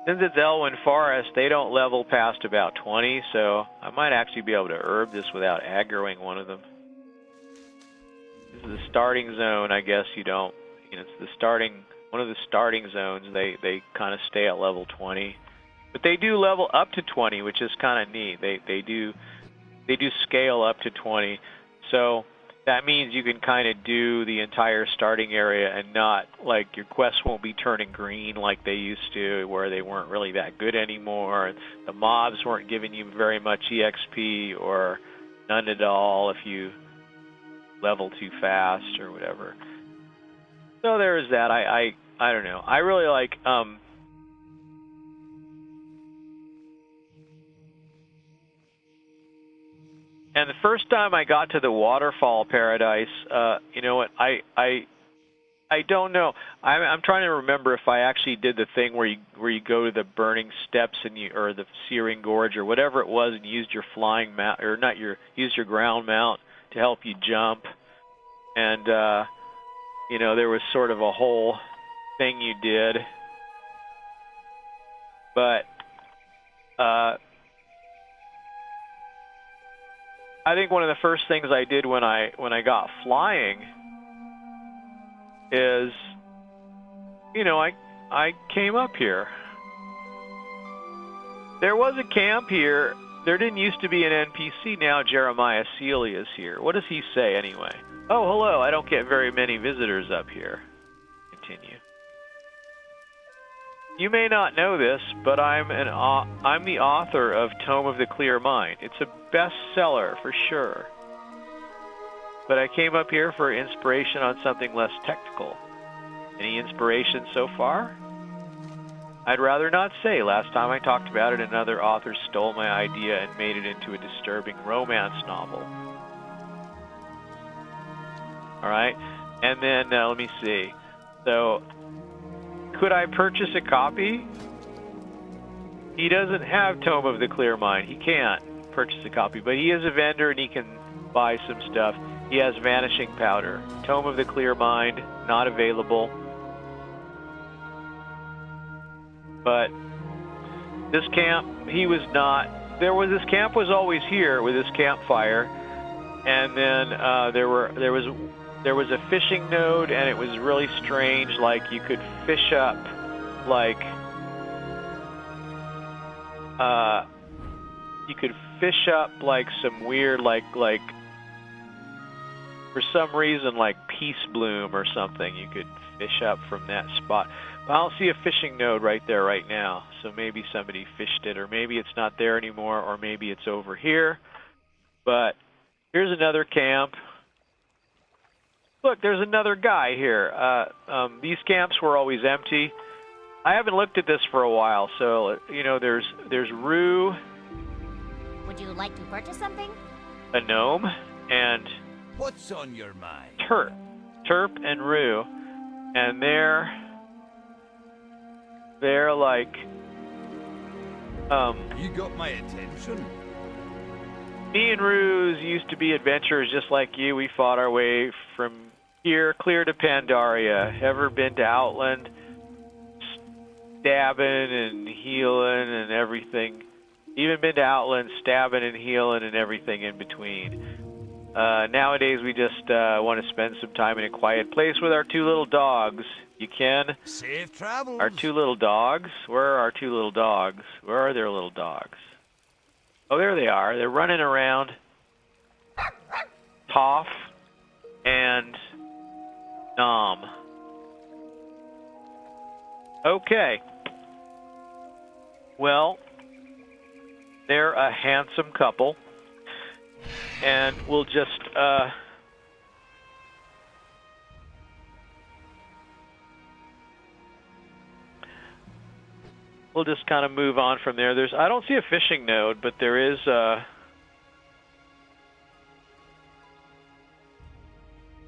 since it's Elwyn Forest, they don't level past about 20, so I might actually be able to herb this without aggroing one of them. This is the starting zone, I guess you don't, you know, it's the starting, one of the starting zones, they kind of stay at level 20. But they do level up to 20, which is kind of neat. They do scale up to 20, so that means you can kind of do the entire starting area and not, like, your quests won't be turning green like they used to, where they weren't really that good anymore. The mobs weren't giving you very much EXP or none at all if you level too fast or whatever. So there is that. I don't know. I really like and the first time I got to the waterfall paradise, you know what? I don't know. I'm trying to remember if I actually did the thing where you go to the burning steps and or the searing gorge or whatever it was, and used your flying mount, or not used your ground mount to help you jump. And you know, there was sort of a whole thing you did, but I think one of the first things I did when I got flying is, you know, I came up here. There was a camp here. There didn't used to be an NPC. Now Jeremiah Seeley is here. What does he say anyway? Oh, hello. I don't get very many visitors up here. Continue. You may not know this, but I'm the author of Tome of the Clear Mind. It's a bestseller for sure. But I came up here for inspiration on something less technical. Any inspiration so far? I'd rather not say. Last time I talked about it, another author stole my idea and made it into a disturbing romance novel. All right, and then let me see. So, could I purchase a copy? He doesn't have Tome of the Clear Mind. He can't purchase a copy, but he is a vendor and he can buy some stuff. He has Vanishing Powder. Tome of the Clear Mind, not available. But this camp, he was not. This camp was always here with this campfire, and then there was a fishing node, and it was really strange. Like you could fish up, like you could fish up like some weird, like for some reason, like peace bloom or something. You could fish up from that spot. But I don't see a fishing node right there right now. So maybe somebody fished it, or maybe it's not there anymore, or maybe it's over here. But here's another camp. Look, there's another guy here. These camps were always empty. I haven't looked at this for a while, so you know, there's Rue. Would you like to purchase something? A gnome, and what's on your mind? Terp and Rue, and they're like you got my attention. Me and Ruse used to be adventurers just like you. We fought our way from here clear to Pandaria. Ever been to Outland? Stabbing and healing and everything. Even been to Outland, stabbing and healing and everything in between. Nowadays we just want to spend some time in a quiet place with our two little dogs. You can? Safe travels. Our two little dogs? Where are our two little dogs? Where are their little dogs? Oh, there they are. They're running around. Toph and Nom. Okay. Well, they're a handsome couple. And we'll just, we'll just kind of move on from there. I don't see a fishing node, but there is,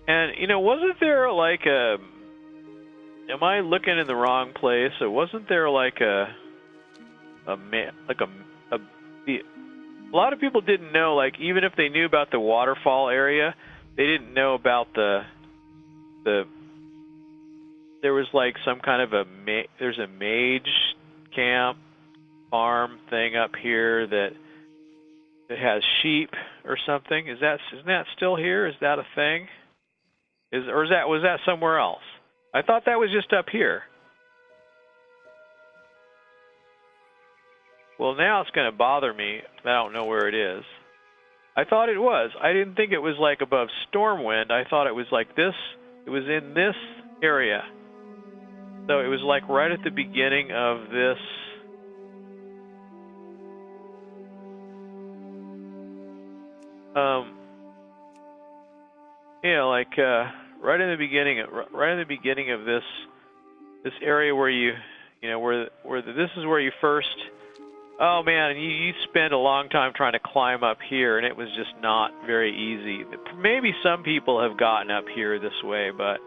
and, you know, wasn't there like am I looking in the wrong place? Or wasn't there like a lot of people didn't know, like, even if they knew about the waterfall area, they didn't know about there was like some kind of there's a mage camp farm thing up here that has sheep or something. Isn't that still here? Is that a thing? Was that somewhere else? I thought that was just up here. Well, now it's going to bother me that I don't know where it is. I thought it was. I didn't think it was like above Stormwind. I thought it was like this. It was in this area. So it was like right at the beginning of this. Yeah, like right in the beginning of this area where this is where you first. Oh man, you spend a long time trying to climb up here, and it was just not very easy. Maybe some people have gotten up here this way, but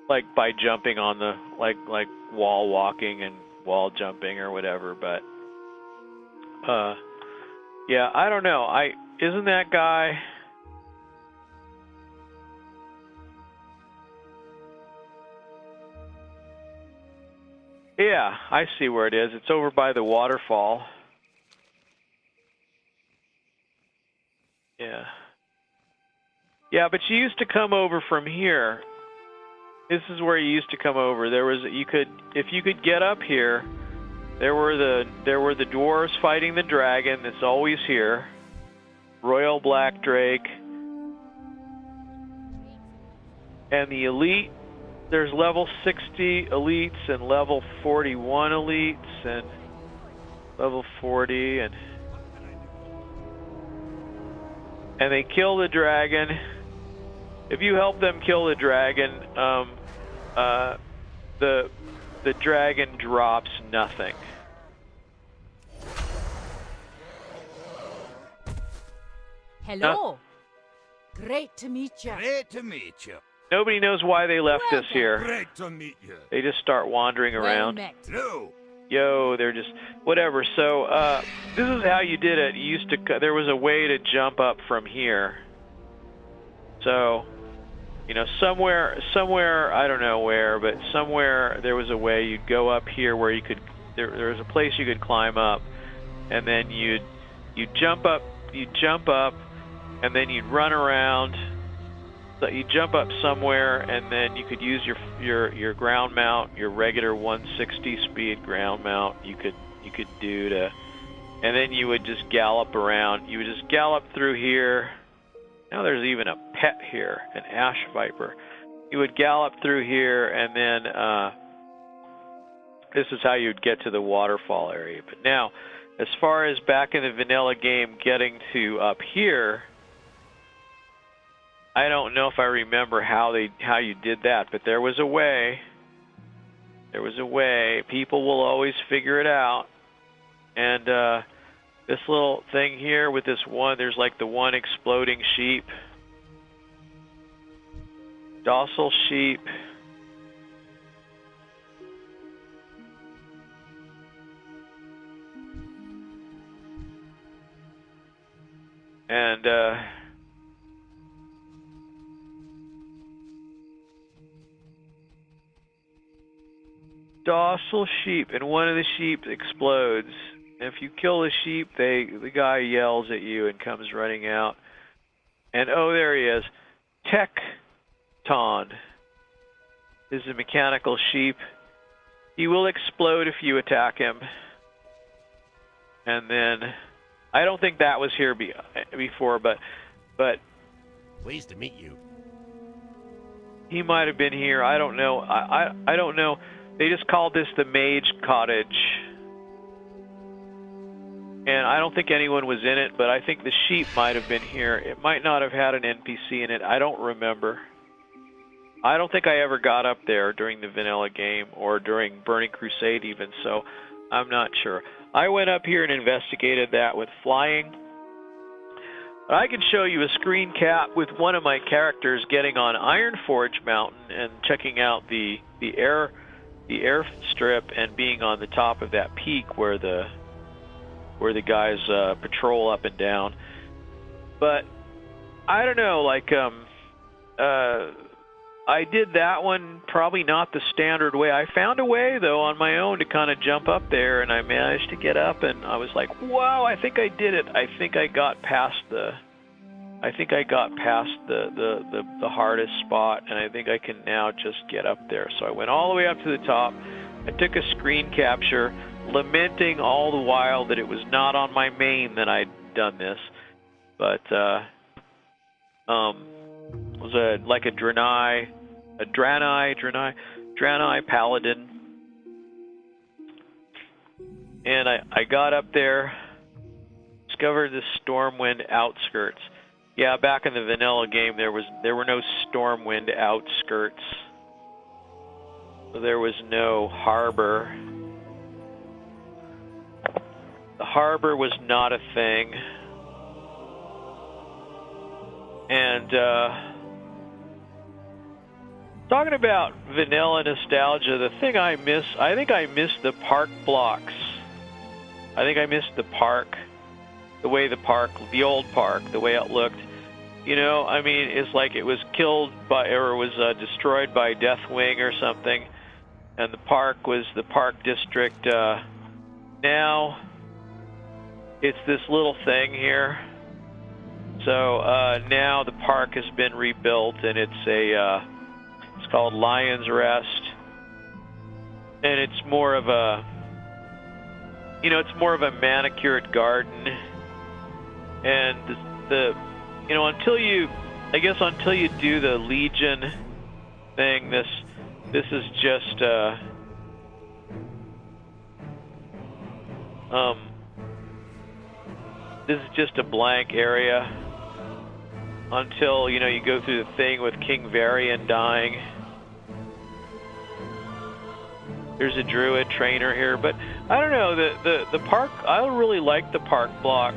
like by jumping on the like wall walking and wall jumping or whatever. But yeah, I don't know. Isn't that guy? Yeah, I see where it is. It's over by the waterfall. Yeah. Yeah, but you used to come over from here. This is where you used to come over. If you could get up here, there were the dwarves fighting the dragon. It's always here. Royal Black Drake. And the elite. There's level 60 elites and level 41 elites and level 40 and they kill the dragon. If you help them kill the dragon, the dragon drops nothing. Hello. Great to meet you. Great to meet you. Nobody knows why they left us here. Great to meet you. They just start wandering around. Well met. No. Yo, they're just whatever. So this is how you did it. You used to. There was a way to jump up from here. So, you know, somewhere I don't know where, but somewhere there was a way you'd go up here where you could. There was a place you could climb up, and then you'd jump up jump up, and then you'd run around. So you jump up somewhere, and then you could use your ground mount, your regular 160 speed ground mount. You could do to, and then you would just gallop around. You would just gallop through here. Now there's even a pet here, an ash viper. You would gallop through here, and then this is how you'd get to the waterfall area. But now, as far as back in the vanilla game, getting to up here, I don't know if I remember how you did that, but there was a way. There was a way. People will always figure it out. And this little thing here with this one, there's like the one exploding sheep. Docile sheep. And docile sheep, and one of the sheep explodes. And if you kill the sheep, the guy yells at you and comes running out. And oh, there he is. Tecton is a mechanical sheep. He will explode if you attack him. And then, I don't think that was here before, but Pleased to meet you. he might have been here. I don't know. I don't know. They just called this the Mage Cottage. And I don't think anyone was in it, but I think the sheep might have been here. It might not have had an NPC in it. I don't remember. I don't think I ever got up there during the vanilla game or during Burning Crusade even, so I'm not sure. I went up here and investigated that with flying. I can show you a screen cap with one of my characters getting on Ironforge Mountain and checking out the airstrip and being on the top of that peak where the guys patrol up and down. But I don't know, like I did that one probably not the standard way. I found a way though on my own to kind of jump up there, and I managed to get up, and I was like, wow, I think I did it. I think I got past the hardest spot, and I think I can now just get up there. So I went all the way up to the top. I took a screen capture, lamenting all the while that it was not on my main that I'd done this, but it was like a Draenei paladin, and I got up there, discovered the Stormwind outskirts. Yeah, back in the vanilla game, there were no Stormwind outskirts. There was no harbor. The harbor was not a thing. And talking about vanilla nostalgia, the thing I think I miss the park blocks. I think I missed the park, the old park, the way it looked. You know, I mean, it's like it was killed by, or was destroyed by Deathwing or something, and the park was the park district. Now, it's this little thing here. So now the park has been rebuilt, and it's called Lion's Rest, and it's more of a, manicured garden, and until you do the Legion thing, this is just this is just a blank area until you go through the thing with King Varian dying. There's a druid trainer here, but I don't know, the park, I really like the park block.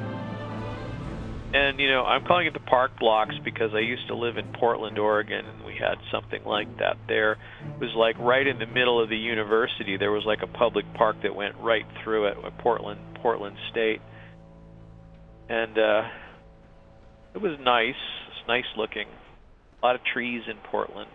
And, I'm calling it the park blocks because I used to live in Portland, Oregon, and we had something like that there. It was like right in the middle of the university. There was like a public park that went right through it, Portland State. And it was nice. It's nice looking. A lot of trees in Portland.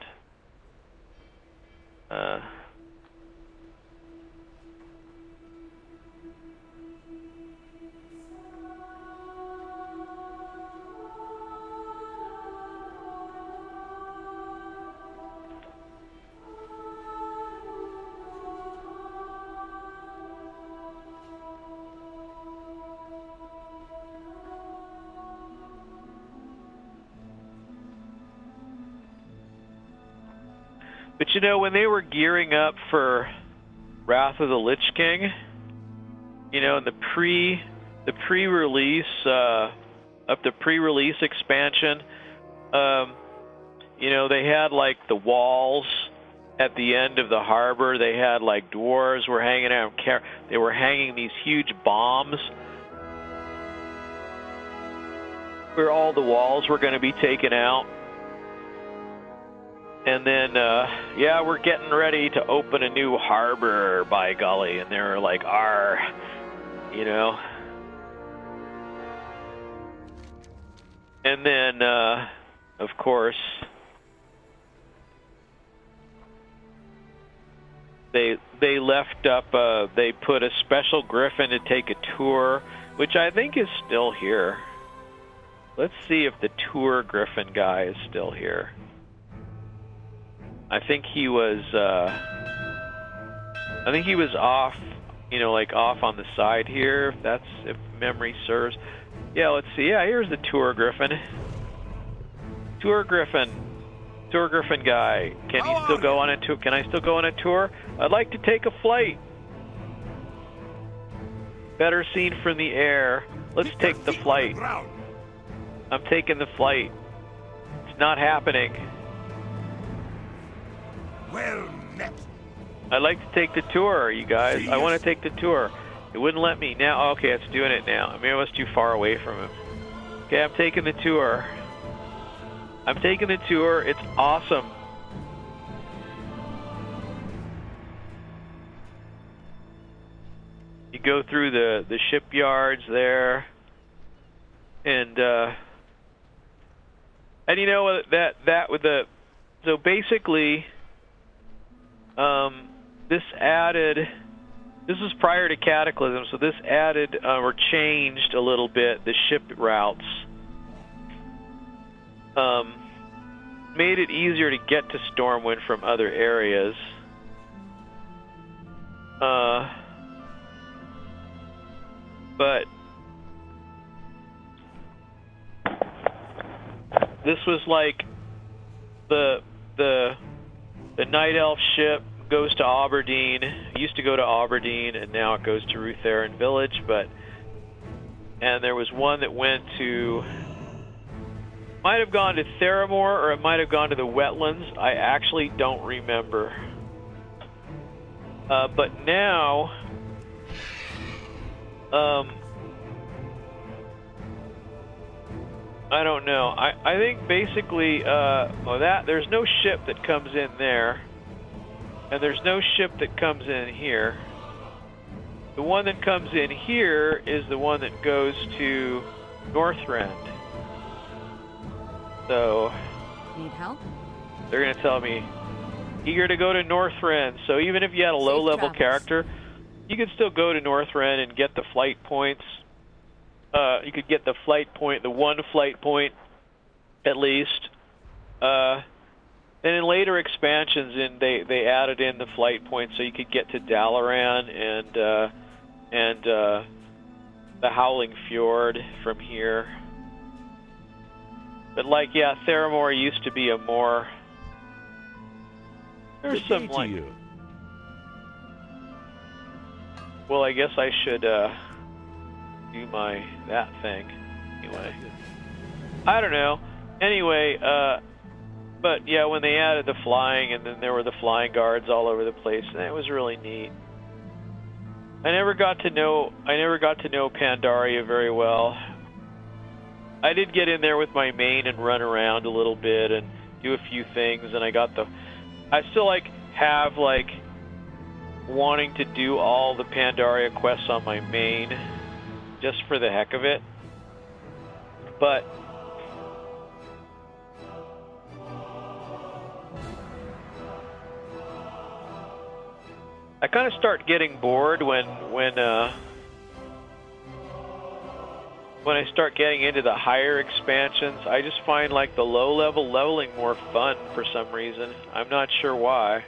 But you know, when they were gearing up for Wrath of the Lich King, you know, in the pre-release expansion, you know, they had like the walls at the end of the harbor. They had like dwarves were hanging out. They were hanging these huge bombs where all the walls were going to be taken out. And then, yeah, we're getting ready to open a new harbor, by golly. And they're like, "Arr," you know. And then, of course, they left up, they put a special griffin to take a tour, which I think is still here. Let's see if the tour griffin guy is still here. I think he was off, you know, like off on the side here, if memory serves. Yeah, let's see. Yeah, here's the tour griffin. Tour griffin guy. Can he still go on a tour? Can I still go on a tour? I'd like to take a flight. Better seen from the air. Let's take the flight. I'm taking the flight. It's not happening. Well met. I'd like to take the tour, you guys. I want to take the tour. It wouldn't let me. Now, okay, it's doing it now. Maybe I was too far away from him. Okay, I'm taking the tour. I'm taking the tour. It's awesome. You go through the shipyards there, and you know that with the, so basically, this added. This was prior to Cataclysm, so this added or changed a little bit the ship routes. Made it easier to get to Stormwind from other areas. But this was like the Night Elf ship goes to Aberdeen. It used to go to Aberdeen, and now it goes to Ruth Erin Village. And there was one that went to, might have gone to Theramore, or it might have gone to the wetlands. I actually don't remember. But now, I don't know. I think basically, there's no ship that comes in there. And there's no ship that comes in here. The one that comes in here is the one that goes to Northrend. So, Need help? they're going to tell me, eager to go to Northrend. So even if you had a low-level character, you could still go to Northrend and get the flight points. You could get the flight point, the one flight point, at least. And in later expansions, they added in the flight points so you could get to Dalaran and the Howling Fjord from here. But like, yeah, Theramore used to be a more. There's some like. Well, I guess I should do that thing anyway. I don't know. Anyway, but yeah, when they added the flying, and then there were the flying guards all over the place, and it was really neat. I never got to know Pandaria very well. I did get in there with my main and run around a little bit and do a few things, and I still have wanting to do all the Pandaria quests on my main, just for the heck of it. But I kind of start getting bored when I start getting into the higher expansions. I just find like the low-level leveling more fun for some reason. I'm not sure why.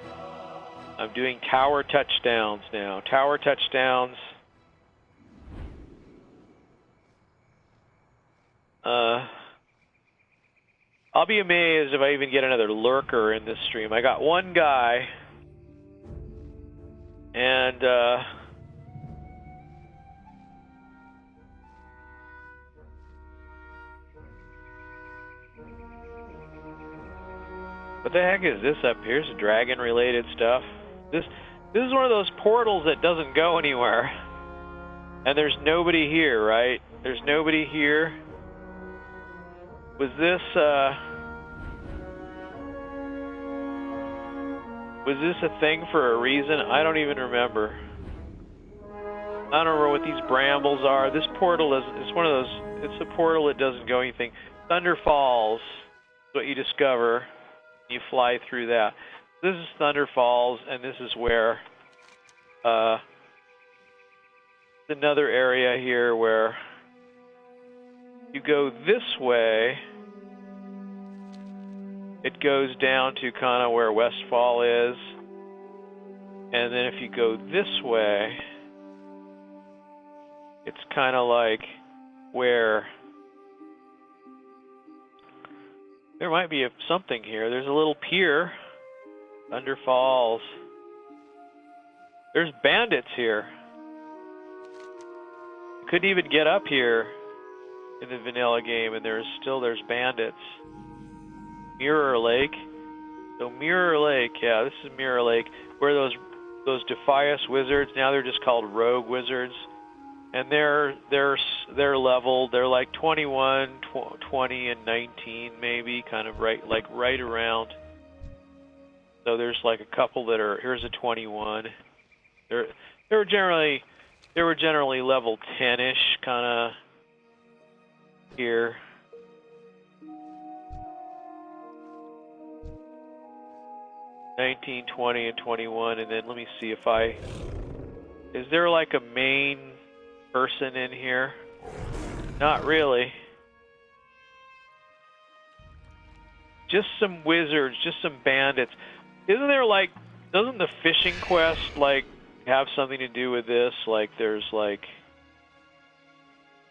I'm doing tower touchdowns now. Tower touchdowns. I'll be amazed if I even get another lurker in this stream. I got one guy, and what the heck is this up here? Some dragon-related stuff. This is one of those portals that doesn't go anywhere. And there's nobody here, right? There's nobody here. Was this a thing for a reason? I don't even remember. I don't remember what these brambles are. This portal is one of those. It's a portal that doesn't go anything. Thunder Falls is what you discover. You fly through that. This is Thunder Falls, and this is where another area here where you go this way. It goes down to kind of where Westfall is, and then if you go this way, it's kind of like where there might be something here. There's a little pier, Thunder Falls. There's bandits here. Couldn't even get up here in the vanilla game, and there's bandits. Mirror Lake. So Mirror Lake, yeah, this is Mirror Lake, where those Defias wizards, now they're just called Rogue wizards, and they're leveled. They're like 21, 20, and 19 maybe, kind of right around. So there's like a couple that are. Here's a 21. They were generally level 10-ish, kind of here. $19, $20, and $21, and then let me see if is there like a main person in here? Not really. Just some wizards, just some bandits. Isn't there doesn't the fishing quest have something to do with this? There's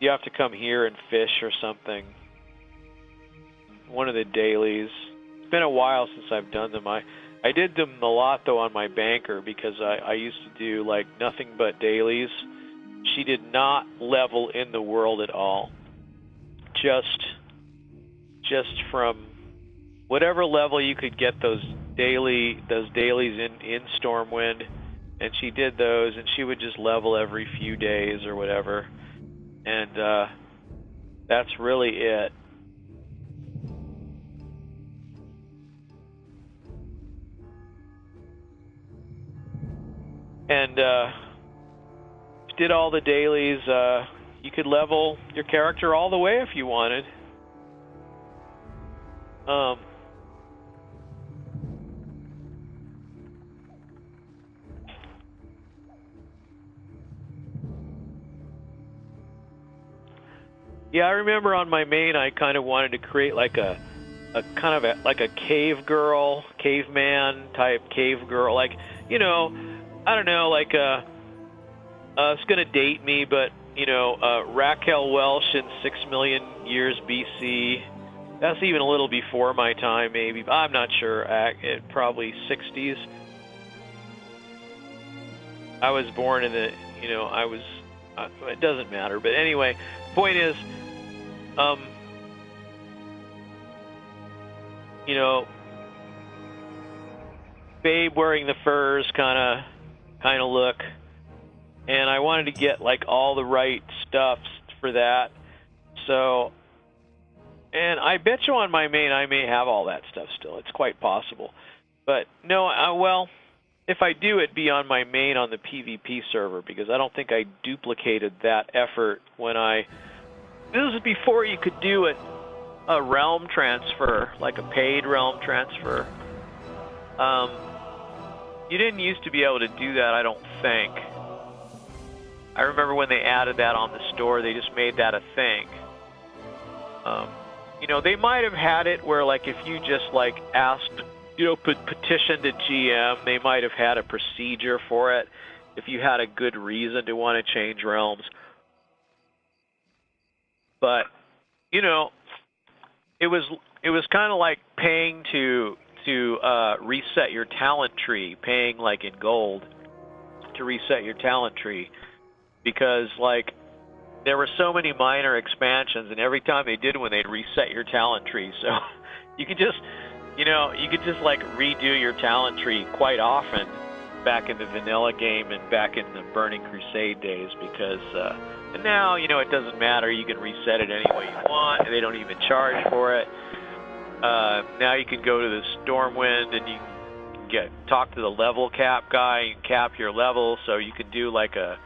you have to come here and fish or something. One of the dailies. It's been a while since I've done them. I did them a lot though on my banker because I used to do nothing but dailies. She did not level in the world at all. Just from whatever level you could get those dailies in Stormwind, and she did those, and she would just level every few days or whatever, and that's really it. And did all the dailies. You could level your character all the way if you wanted. Yeah, I remember on my main I kind of wanted to create like a cave girl, caveman type cave girl, I don't know, it's gonna date me, but Raquel Welch in 6 million years BC. That's even a little before my time, maybe. I'm not sure. Probably 60s. I was born in the, it doesn't matter. But anyway, point is, babe wearing the furs kind of look, and I wanted to get all the right stuff for that. So, and I bet you on my main I may have all that stuff still. It's quite possible. But no, well, if I do, it'd be on my main on the PvP server, because I don't think I duplicated that effort when this is before you could do a realm transfer, like a paid realm transfer. You didn't used to be able to do that, I don't think. I remember when they added that on the store, they just made that a thing. They might have had it where, if you just, asked, petitioned a GM, they might have had a procedure for it if you had a good reason to want to change realms. But, it was kind of like paying to reset your talent tree, paying like in gold to reset your talent tree, because like there were so many minor expansions, and every time they did one, they'd reset your talent tree. So you could just, you could just like redo your talent tree quite often back in the vanilla game and back in the Burning Crusade days, because and now, it doesn't matter. You can reset it any way you want, and they don't even charge for it. Now you can go to the Stormwind and you can talk to the level cap guy and cap your level, so you can do like an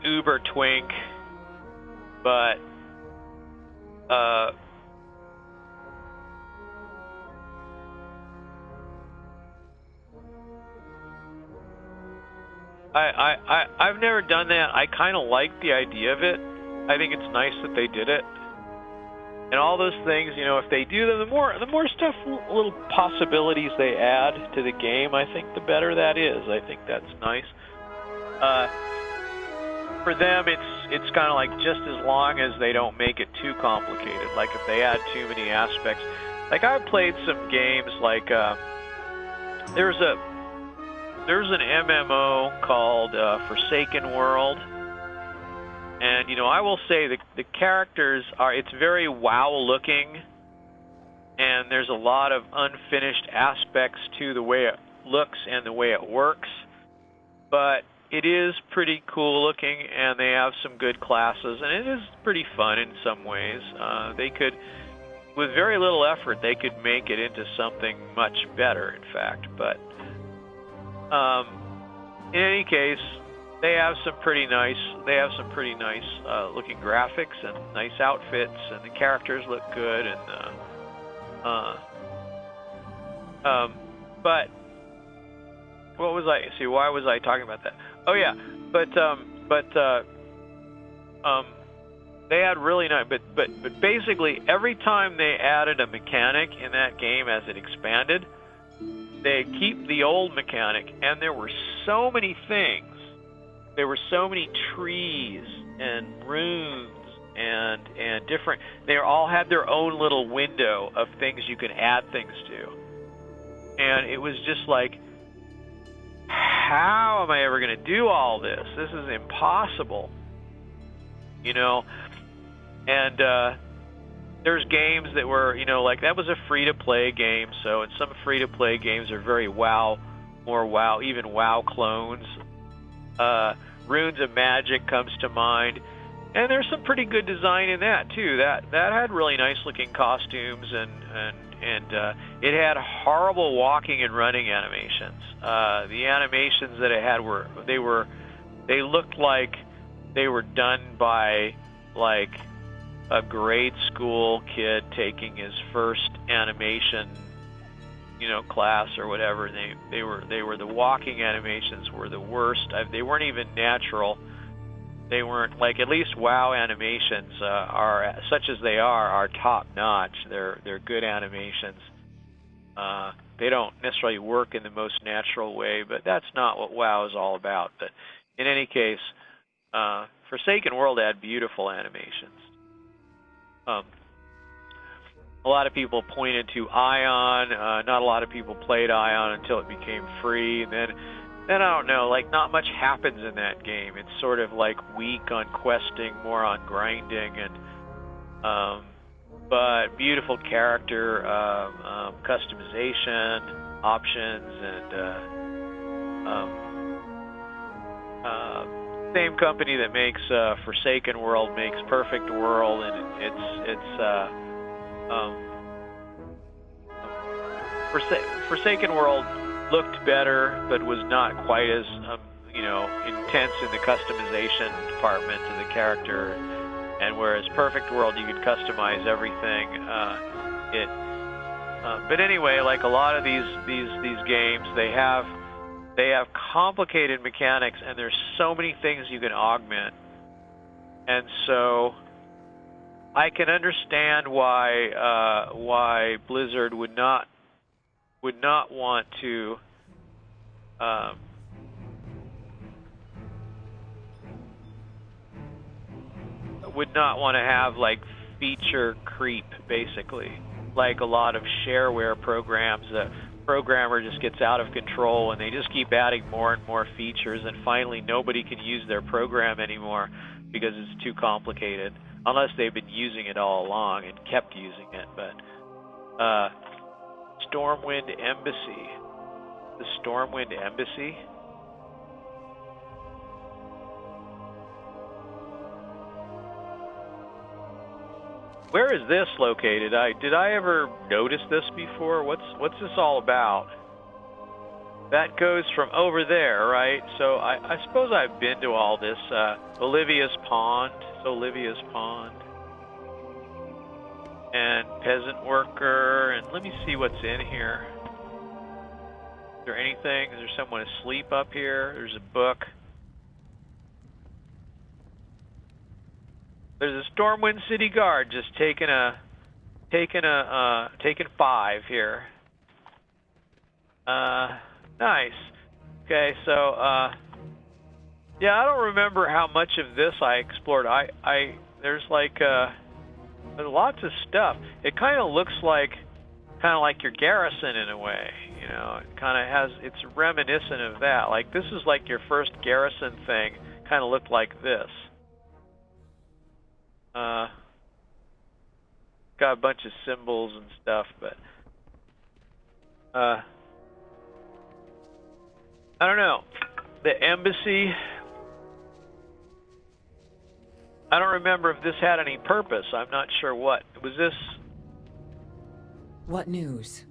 Uber Twink, but I've never done that. I kind of like the idea of it. I think it's nice that they did it. And all those things, if they do them, the more stuff, little possibilities they add to the game, I think the better that is. I think that's nice. For them, it's kind of like just as long as they don't make it too complicated. Like if they add too many aspects. Like I've played some games like there's an MMO called Forsaken World. And, I will say the characters it's very WoW looking, and there's a lot of unfinished aspects to the way it looks and the way it works. But it is pretty cool looking, and they have some good classes, and it is pretty fun in some ways. They could, with very little effort, they could make it into something much better, in fact. But in any case, they have some pretty nice looking graphics and nice outfits, and the characters look good, and but what was why was I talking about that? Oh yeah, but they had really nice, but basically every time they added a mechanic in that game as it expanded, they keep the old mechanic, and there were so many things. There were so many trees and runes and different. They all had their own little window of things you can add things to, and it was just like, how am I ever going to do all this? This is impossible, And there's games that were, like that was a free-to-play game. So, and some free-to-play games are very WoW, more WoW, even WoW clones. Runes of Magic comes to mind, and there's some pretty good design in that too. That had really nice looking costumes, and it had horrible walking and running animations. The animations that it had they looked like they were done by like a grade school kid taking his first animation class or whatever. They were the walking animations were the worst. They weren't even natural. They weren't like, at least WoW animations are, such as they are top notch. They're good animations. They don't necessarily work in the most natural way, but that's not what WoW is all about. But in any case, Forsaken World had beautiful animations. A lot of people pointed to Ion. Not a lot of people played Ion until it became free. And then I don't know, like not much happens in that game. It's sort of like weak on questing, more on grinding, and but beautiful character customization options, and same company that makes Forsaken World makes Perfect World, and it's Forsaken World looked better, but was not quite as intense in the customization department of the character. And whereas Perfect World, you could customize everything. But anyway, like a lot of these games, they have complicated mechanics, and there's so many things you can augment. And so I can understand why Blizzard would not want to have like feature creep, basically. Like a lot of shareware programs, the programmer just gets out of control and they just keep adding more and more features, and finally nobody can use their program anymore because it's too complicated, unless they've been using it all along and kept using it. But Stormwind Embassy. The Stormwind Embassy? Where is this located? Did I ever notice this before? What's this all about? That goes from over there, right? So I suppose I've been to all this. Olivia's Pond. So Olivia's Pond. And Peasant Worker. And let me see what's in here. Is there anything? Is there someone asleep up here? There's a book. There's a Stormwind City Guard just taking 5 here. Nice. Okay, so yeah, I don't remember how much of this I explored. There's like there's lots of stuff. It kind of looks like your garrison in a way. You know, it kind of has. It's reminiscent of that. Like this is like your first garrison thing. Kind of looked like this. Got a bunch of symbols and stuff, but I don't know. The embassy, I don't remember if this had any purpose. I'm not sure what. Was this? What news?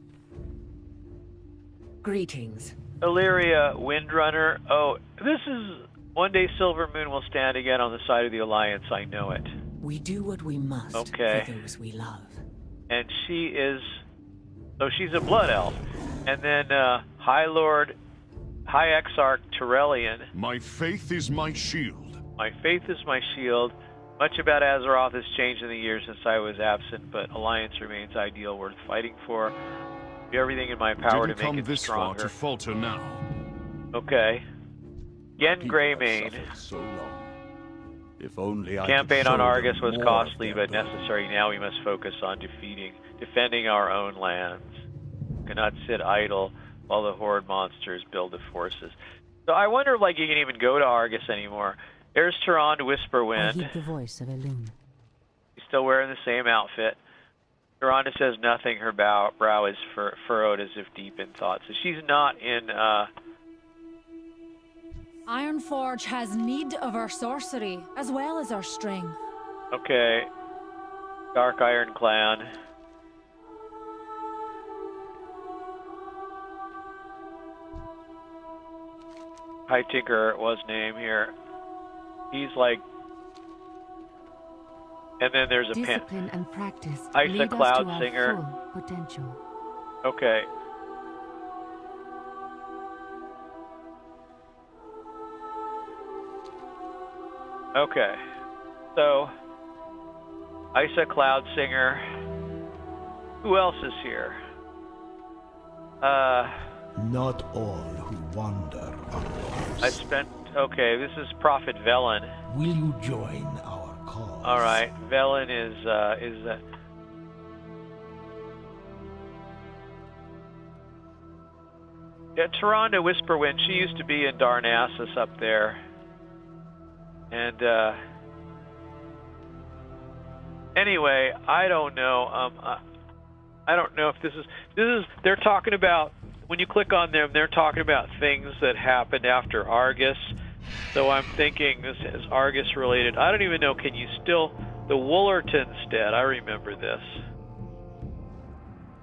Greetings. Illyria Windrunner. Oh, this is One Day Silver Moon will stand again on the side of the Alliance. I know it. We do what we must for those we love. And she is, so she's a blood elf. And then High Lord, High Exarch Terrellian. My faith is my shield. My faith is my shield. Much about Azeroth has changed in the years since I was absent, but Alliance remains ideal, worth fighting for. Do everything in my power to make it Didn't come this far stronger. to falter now. Okay. Yen Greymane. So long. If only I Campaign could on show Argus them was more costly of but their necessary. Now we must focus on defending our own lands. Cannot sit idle while the horde monsters build the forces. So I wonder if like you can even go to Argus anymore. There's Tyrande I Whisperwind. heed the voice of Elune. She's still wearing the same outfit. Tyrande says nothing. Her brow is furrowed as if deep in thought. So she's not in Ironforge has need of our sorcery, as well as our strength. okay. Dark Iron Clan. High Tinker was name here. He's like, and then there's a Discipline and practice Isa lead us Cloud to our Singer. full potential. Okay. Okay. So, Isa Cloud Singer. Who else is here? Not all who wander are lost. Okay, this is Prophet Velen. Will you join our cause? All right, Velen is yeah, Tyrande Whisperwind. She used to be in Darnassus up there, and anyway, I don't know. I don't know if this is. They're talking about when you click on them. They're talking about things that happened after Argus. So I'm thinking this is Argus related. I don't even know. Can you still the Woolertonstead? I remember this.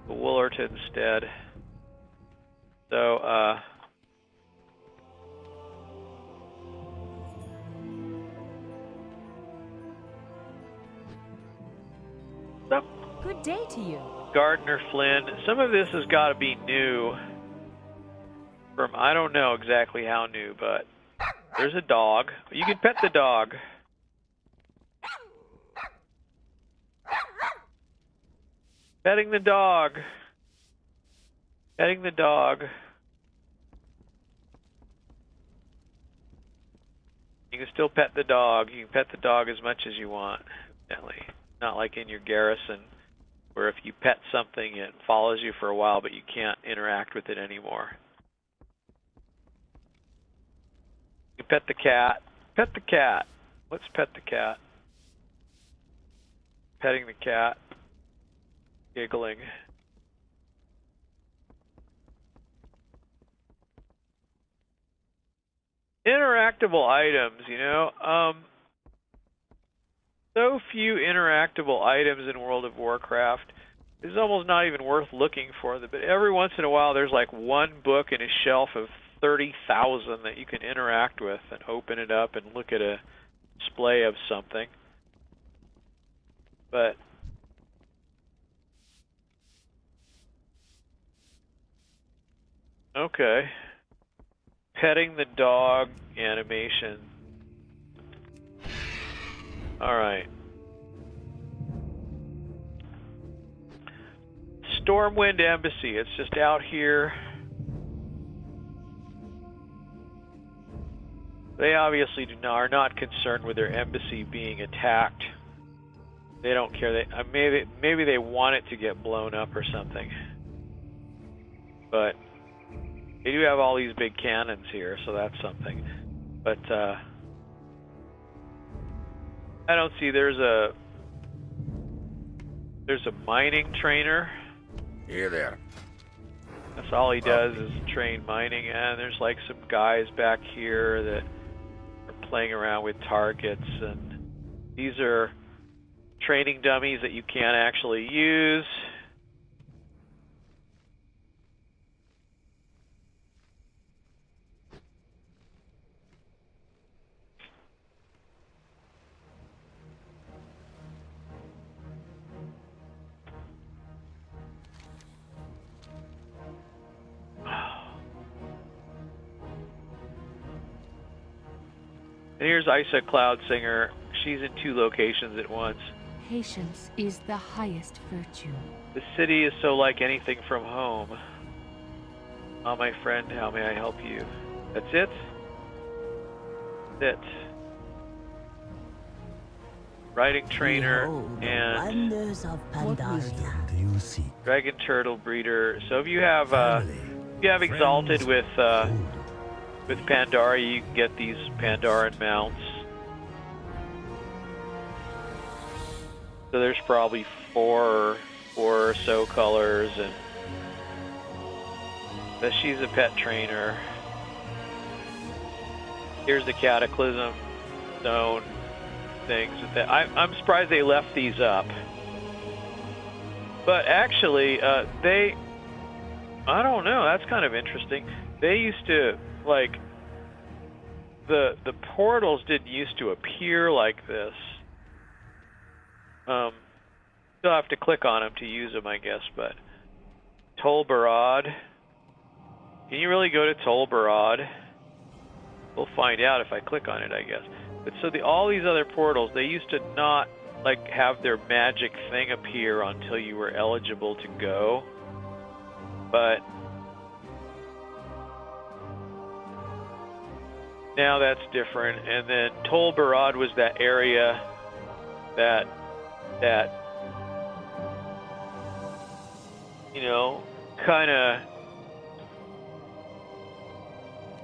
The Woolertonstead. So Good day to you. Gardner Flynn. Some of this has got to be new. From I don't know exactly how new, but there's a dog. You can pet the dog. Petting the dog. Petting the dog. You can still pet the dog. You can pet the dog as much as you want. Definitely. not like in your garrison, where if you pet something, it follows you for a while, but you can't interact with it anymore. You pet the cat. Pet the cat. Let's pet the cat. Petting the cat. Giggling. Interactable items, you know. So few interactable items in World of Warcraft. It's almost not even worth looking for them. But every once in a while, there's like one book in a shelf of 30,000 that you can interact with and open it up and look at a display of something. But okay. Petting the dog animation. Alright. Stormwind Embassy. It's just out here. They obviously are not concerned with their embassy being attacked. They don't care. Maybe they want it to get blown up or something. But they do have all these big cannons here, so that's something. But I don't see. There's a mining trainer. Here there. That's all he does is train mining, and there's like some guys back here that are playing around with targets, and these are training dummies that you can't actually use. And here's Isa Cloudsinger. She's in 2 locations at once. Patience is the highest virtue. The city is so like anything from home. Ah, my friend, how may I help you? That's it? That's it. Riding trainer and Do you see? dragon turtle breeder. So if you have exalted with Pandora, you can get these Pandaran mounts. So there's probably four or so colors, and but she's a pet trainer. Here's the Cataclysm Zone things. I'm surprised they left these up. But actually, I don't know. That's kind of interesting. They used to, like, the portals didn't used to appear like this. Still have to click on them to use them, I guess. But Tol Barad. Can you really go to Tol Barad? We'll find out if I click on it, I guess. But so all these other portals, they used to not like have their magic thing appear until you were eligible to go. But now that's different. And then Tol Barad was that area that you know, kind of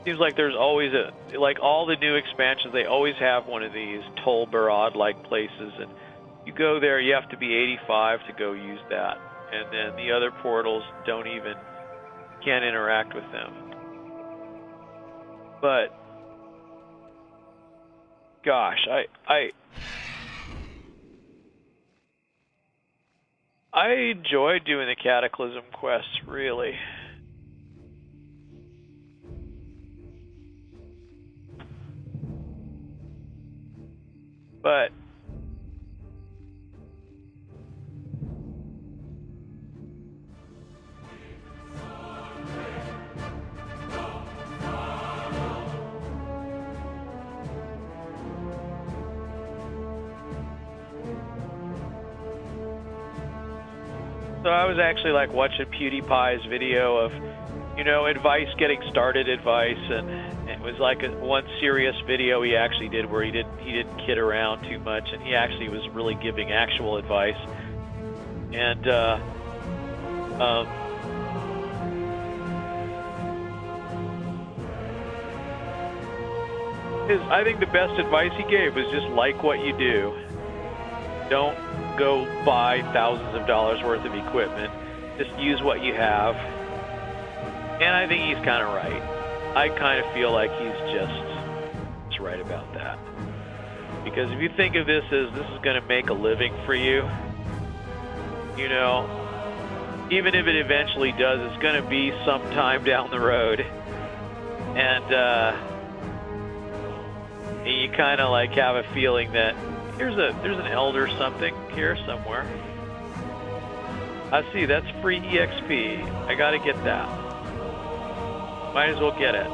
seems like there's always like all the new expansions, they always have one of these Tol Barad-like places, and you go there, you have to be 85 to go use that, and then the other portals can't interact with them. But gosh, I enjoyed doing the Cataclysm quests, really. But so I was actually like watching PewDiePie's video of, you know, getting started advice, and It was like one serious video he actually did where he didn't kid around too much, and he actually was really giving actual advice. And I think the best advice he gave was just like what you do. Don't go buy thousands of dollars worth of equipment. Just use what you have. And I think he's kind of right. I kind of feel like he's right about that. Because if you think of this as this is going to make a living for you, you know, even if it eventually does, it's going to be sometime down the road. And you kind of like have a feeling that there's an elder something here somewhere. I see, that's free EXP. I gotta get that. Might as well get it.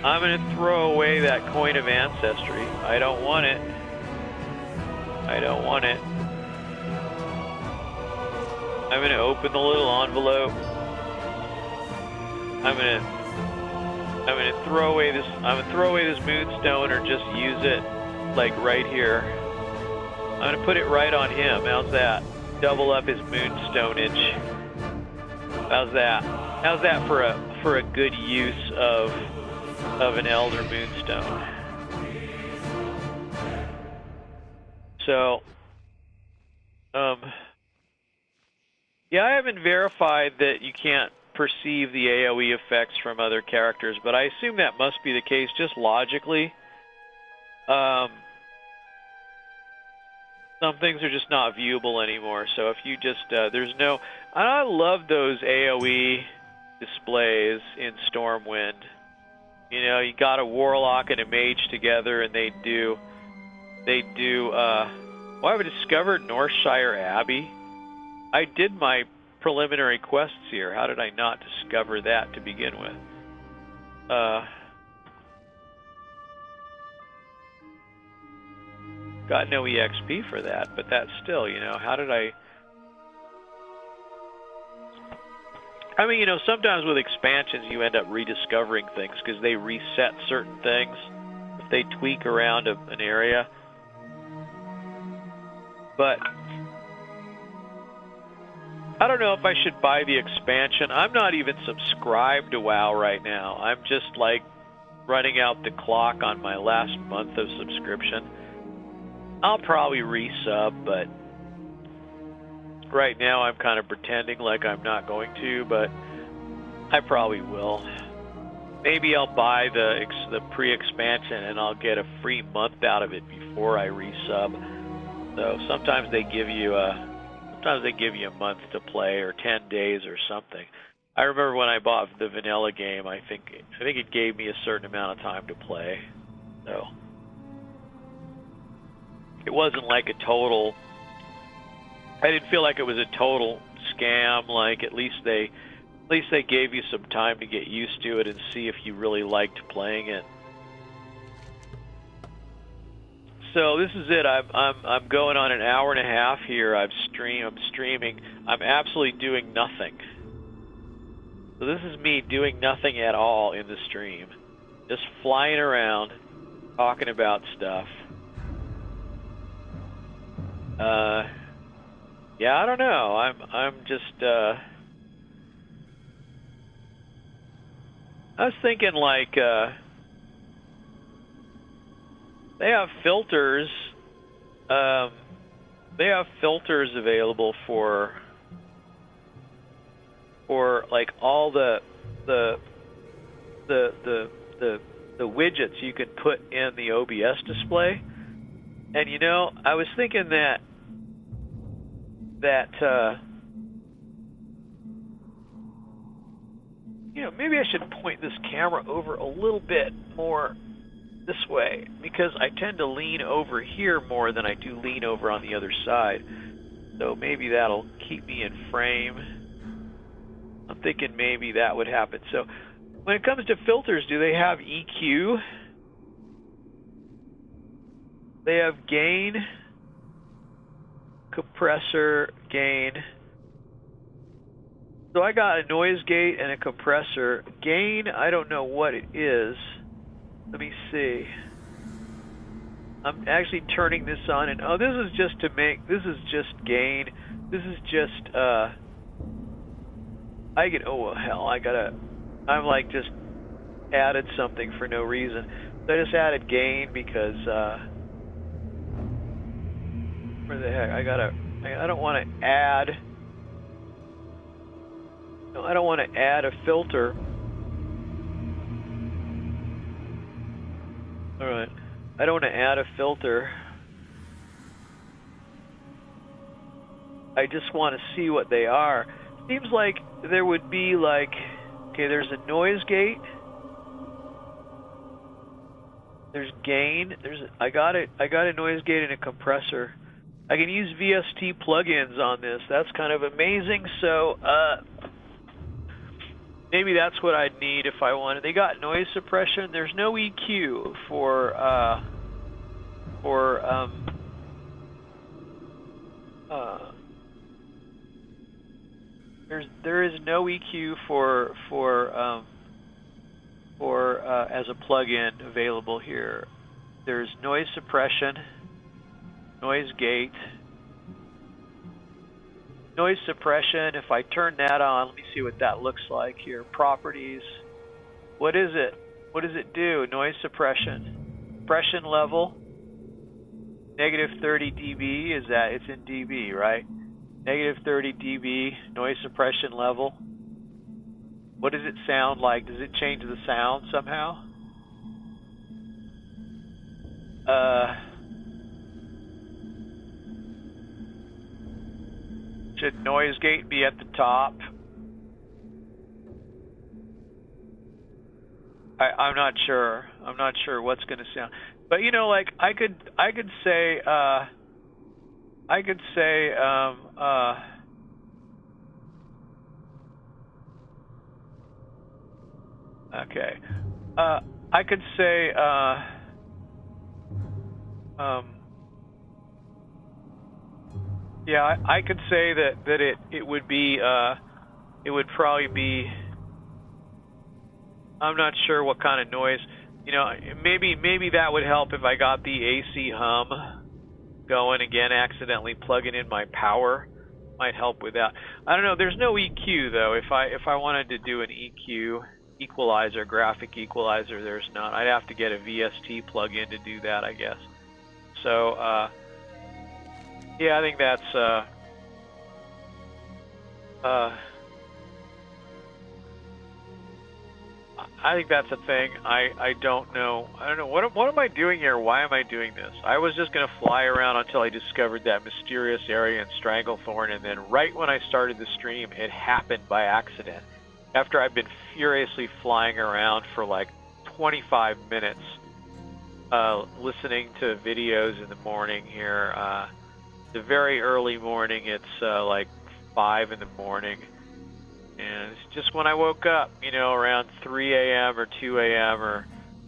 I'm gonna throw away that coin of ancestry. I don't want it. I don't want it. I'm gonna open the little envelope. I'm gonna throw away this. I'm gonna throw away this moonstone, or just use it, like right here. I'm gonna put it right on him. How's that? Double up his moonstonage. How's that? How's that for a good use of an elder moonstone? So, yeah, I haven't verified that you can't perceive the AoE effects from other characters, but I assume that must be the case just logically. Some things are just not viewable anymore, so if you just, there's no... I love those AoE displays in Stormwind. You know, you got a Warlock and a Mage together, and they do, well, I've discovered Northshire Abbey. I did my preliminary quests here. How did I not discover that to begin with? Got no EXP for that, but that's still, you know, how did I mean, you know, sometimes with expansions you end up rediscovering things because they reset certain things if they tweak around an area. But I don't know if I should buy the expansion. I'm not even subscribed to WoW right now. I'm just like running out the clock on my last month of subscription. I'll probably resub, but right now I'm kind of pretending like I'm not going to, but I probably will. Maybe I'll buy the pre-expansion and I'll get a free month out of it before I resub. So sometimes they give you a month to play, or 10 days or something. I remember when I bought the vanilla game, I think it gave me a certain amount of time to play. So it wasn't like a total, I didn't feel like it was a total scam. Like at least they gave you some time to get used to it and see if you really liked playing it. So this is it. I'm going on an hour and a half here. I'm streaming. I'm absolutely doing nothing. So this is me doing nothing at all in the stream, just flying around, talking about stuff. Yeah, I don't know. I'm just. I was thinking like. They have filters. They have filters available for like all the widgets you can put in the OBS display. And you know, I was thinking that you know, maybe I should point this camera over a little bit more this way, because I tend to lean over here more than I do lean over on the other side. So maybe that'll keep me in frame. I'm thinking maybe that would happen. So when it comes to filters, do they have EQ? They have gain, compressor, gain. So I got a noise gate and a compressor. Gain, I don't know what it is. Let me see. I'm actually turning this on, and oh, this is just to make, this is just gain. This is just, I get, oh hell, I'm like just added something for no reason. So I just added gain because, where the heck, I don't want to add, no, I don't want to add a filter. Alright, I don't want to add a filter. I just want to see what they are. Seems like there would be like, okay, there's a noise gate. There's gain. I got a noise gate and a compressor. I can use VST plugins on this. That's kind of amazing. So maybe that's what I'd need if I wanted. They got noise suppression. There's no EQ for there is no EQ for as a plugin available here. There's noise suppression, noise gate, noise suppression. If I turn that on, let me see what that looks like here. Properties. What is it? What does it do? Noise suppression. Suppression level. Negative 30 dB. Is that? It's in dB, right? Negative 30 dB. Noise suppression level. What does it sound like? Does it change the sound somehow? Should noise gate be at the top? I'm not sure. I'm not sure what's going to sound. But you know, like I could say okay. I could say yeah, I could say that it would be it would probably be, I'm not sure what kind of noise. You know, maybe that would help if I got the AC hum going again, accidentally plugging in my power. Might help with that. I don't know, there's no EQ though. If I wanted to do an EQ equalizer, graphic equalizer, there's none. I'd have to get a VST plug-in to do that, I guess. So yeah, I think that's I think that's a thing. I don't know. What am I doing here? Why am I doing this? I was just gonna fly around until I discovered that mysterious area in Stranglethorn, and then right when I started the stream, it happened by accident. After I've been furiously flying around for like 25 minutes, listening to videos in the morning here. The very early morning, it's like 5 in the morning. And it's just when I woke up, you know, around 3 a.m. or 2 a.m. or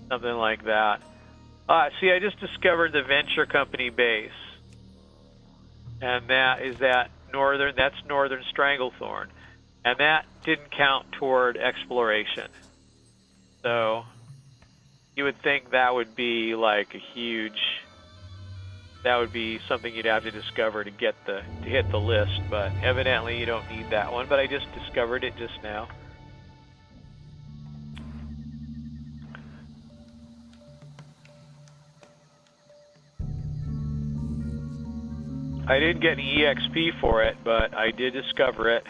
something like that. See, I just discovered the venture company base. And that's northern Stranglethorn. And that didn't count toward exploration. So you would think that would be like a huge, that would be something you'd have to discover to hit the list, but evidently you don't need that one. But I just discovered it just now. I didn't get any EXP for it, but I did discover it.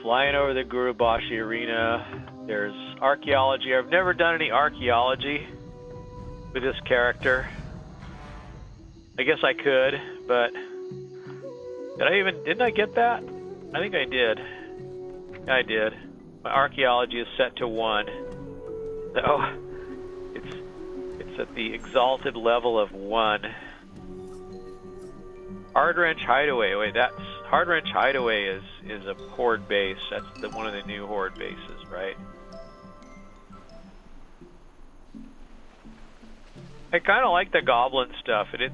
Flying over the Gurubashi arena. There's archaeology. I've never done any archaeology with this character. I guess I could, but didn't I get that? I think I did. I did. My archaeology is set to 1. So it's at the exalted level of 1. Hardwrench Hideaway. Wait, that's Hardwrench Hideaway is a horde base. That's one of the new horde bases, right? I kind of like the goblin stuff, and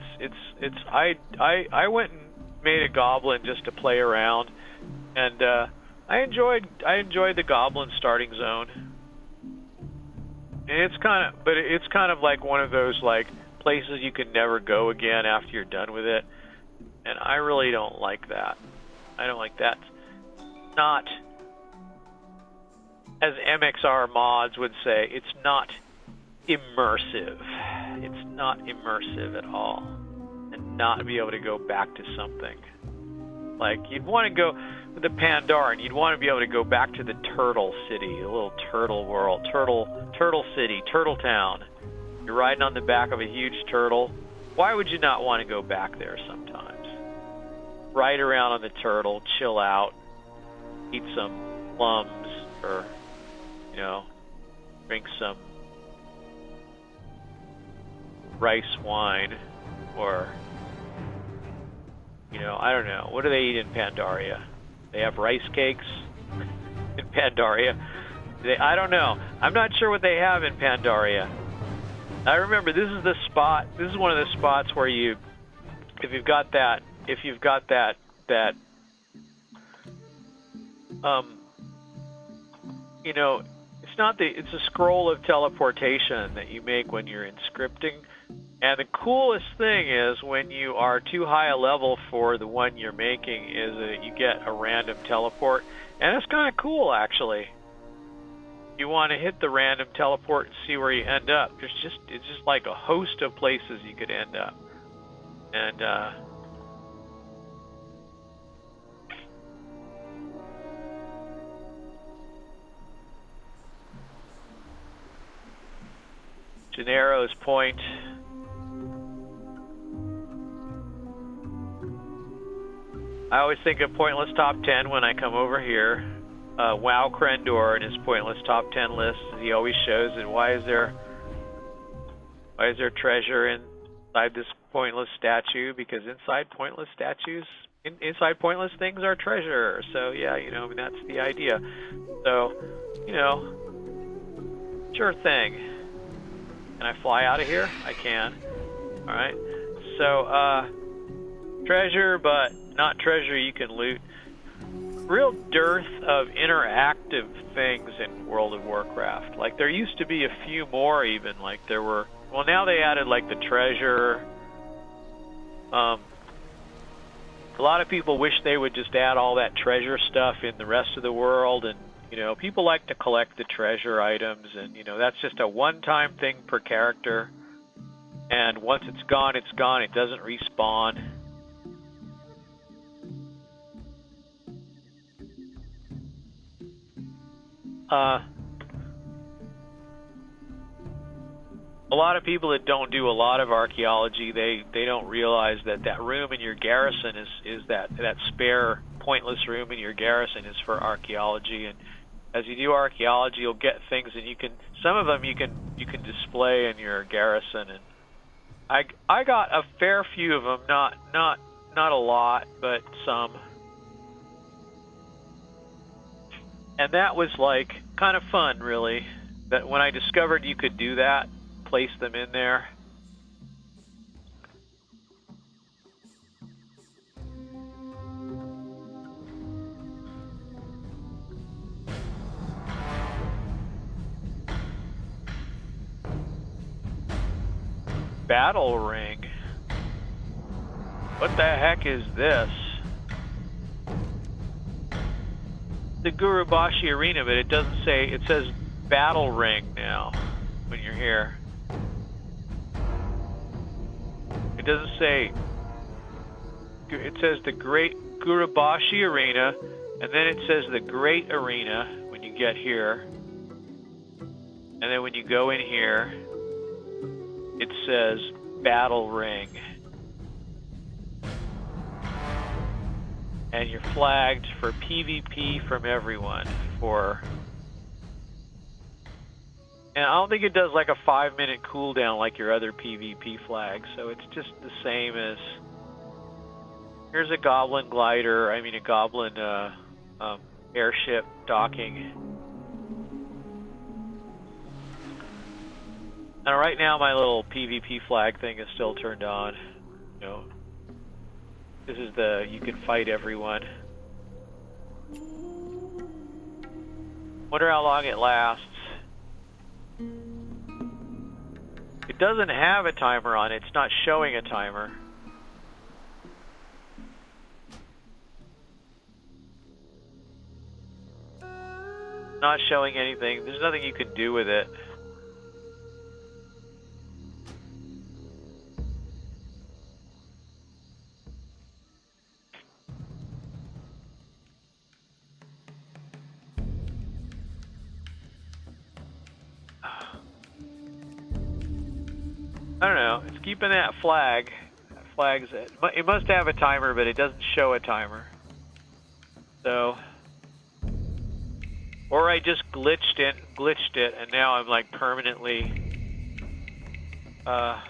I went and made a goblin just to play around, and I enjoyed the goblin starting zone. And it's kind of like one of those like places you can never go again after you're done with it, and I really don't like that. I don't like that. Not, as MXR mods would say, it's not immersive. It's not immersive at all, and not be able to go back to something. Like, you'd want to go with the Pandaren, you'd want to be able to go back to the Turtle City, a little turtle world, Turtle City, Turtle Town. You're riding on the back of a huge turtle. Why would you not want to go back there sometimes? Ride around on the turtle, chill out, eat some plums, or, you know, drink some rice wine, or, you know, I don't know. What do they eat in Pandaria? They have rice cakes in Pandaria. I don't know. I'm not sure what they have in Pandaria. I remember this is the spot. This is one of the spots where you, if you've got that, you know, it's a scroll of teleportation that you make when you're inscripting. And the coolest thing is when you are too high a level for the one you're making is that you get a random teleport. And it's kind of cool, actually. You want to hit the random teleport and see where you end up. It's just like a host of places you could end up. And Gennaro's Point. I always think of Pointless Top 10 when I come over here. WoW Krendor in his Pointless Top 10 list, he always shows it. Why is there treasure inside this pointless statue? Because inside pointless statues, inside pointless things are treasure. So yeah, you know, I mean, that's the idea. So, you know, sure thing. Can I fly out of here? I can. Alright. So, treasure, but not treasure you can loot. Real dearth of interactive things in World of Warcraft. Like, there used to be a few more even. Like, there were... Well, now they added, like, the treasure. A lot of people wish they would just add all that treasure stuff in the rest of the world, and, you know, people like to collect the treasure items, and, you know, that's just a one-time thing per character. And once it's gone, it's gone. It doesn't respawn. A lot of people that don't do a lot of archaeology, they don't realize that room in your garrison is that spare pointless room in your garrison is for archaeology. And as you do archaeology, you'll get things, and some of them you can display in your garrison. And I got a fair few of them, not a lot, but some. And that was like kind of fun, really. That when I discovered you could do that, place them in there. Battle ring. What the heck is this? The Gurubashi Arena, but it doesn't say. It says battle ring now when you're here. It doesn't say. It says the Great Gurubashi Arena, and then it says the Great Arena when you get here. And then when you go in here, it says battle ring. And you're flagged for PvP from everyone for And I don't think it does like a 5-minute cooldown like your other PvP flags, so it's just the same as... Here's a goblin glider, I mean a goblin airship docking. And right now my little PvP flag thing is still turned on. You know, this is the, you can fight everyone. Wonder how long it lasts. It doesn't have a timer on it, it's not showing a timer. Not showing anything, there's nothing you can do with it. I don't know, it's keeping that flag. That flag's it. It must have a timer, but it doesn't show a timer. So, or I just glitched it, and now I'm like permanently, I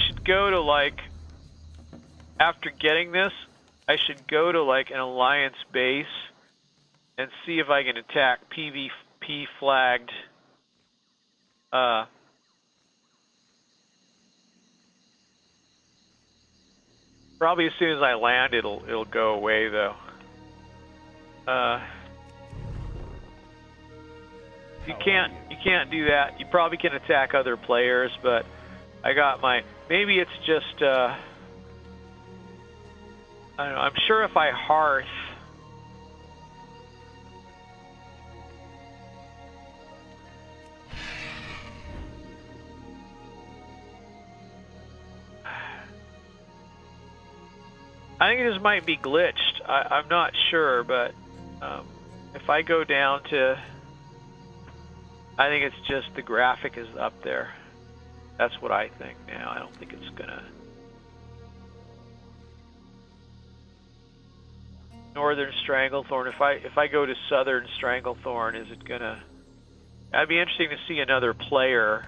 should go to like, after getting this, I should go to like an alliance base and see if I can attack PvP flagged probably as soon as I land it'll go away though. You can't do that. You probably can attack other players, but I got my, maybe it's just I don't know, I'm sure if I hearth I think it just might be glitched. I'm not sure, but if I go down to, I think it's just the graphic is up there. That's what I think now. I don't think it's gonna. Northern Stranglethorn. If I go to Southern Stranglethorn, is it gonna? That'd be interesting to see another player.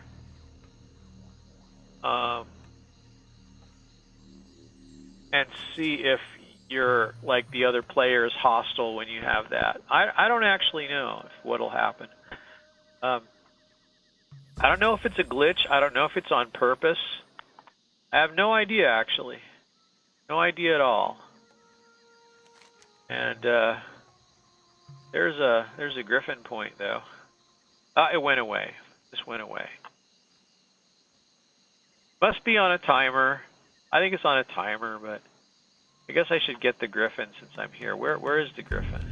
And see if you're like the other player is hostile when you have that. I don't actually know what'll happen. I don't know if it's a glitch. I don't know if it's on purpose. I have no idea actually. No idea at all. And there's a Griffin point though. It went away. Just went away. Must be on a timer. I think it's on a timer, but I guess I should get the Griffin since I'm here. Where is the Griffin?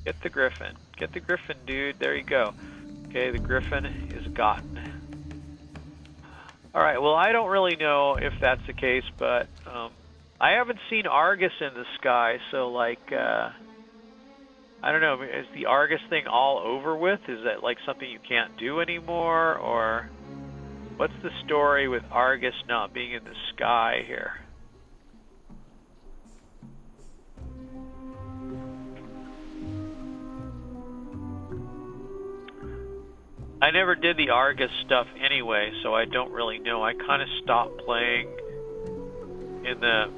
Get the Griffin. Get the Griffin, dude. There you go. Okay, the Griffin is gotten. Alright, well I don't really know if that's the case, but I haven't seen Argus in the sky, so like, I don't know, is the Argus thing all over with? Is that like something you can't do anymore, or what's the story with Argus not being in the sky here? I never did the Argus stuff anyway, so I don't really know. I kind of stopped playing in the...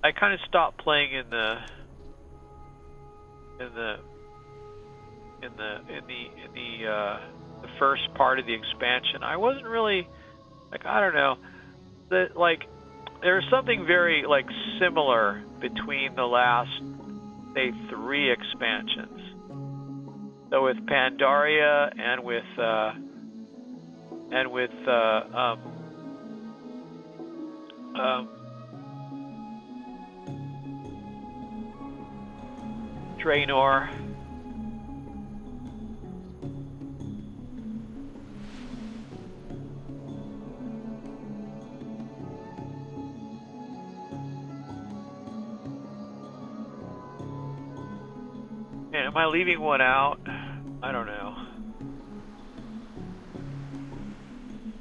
I kind of stopped playing in the first part of the expansion. I wasn't really like, I don't know, that like there's something very like similar between the last say 3 expansions. So with Pandaria and with Draenor. Am I leaving one out? I don't know.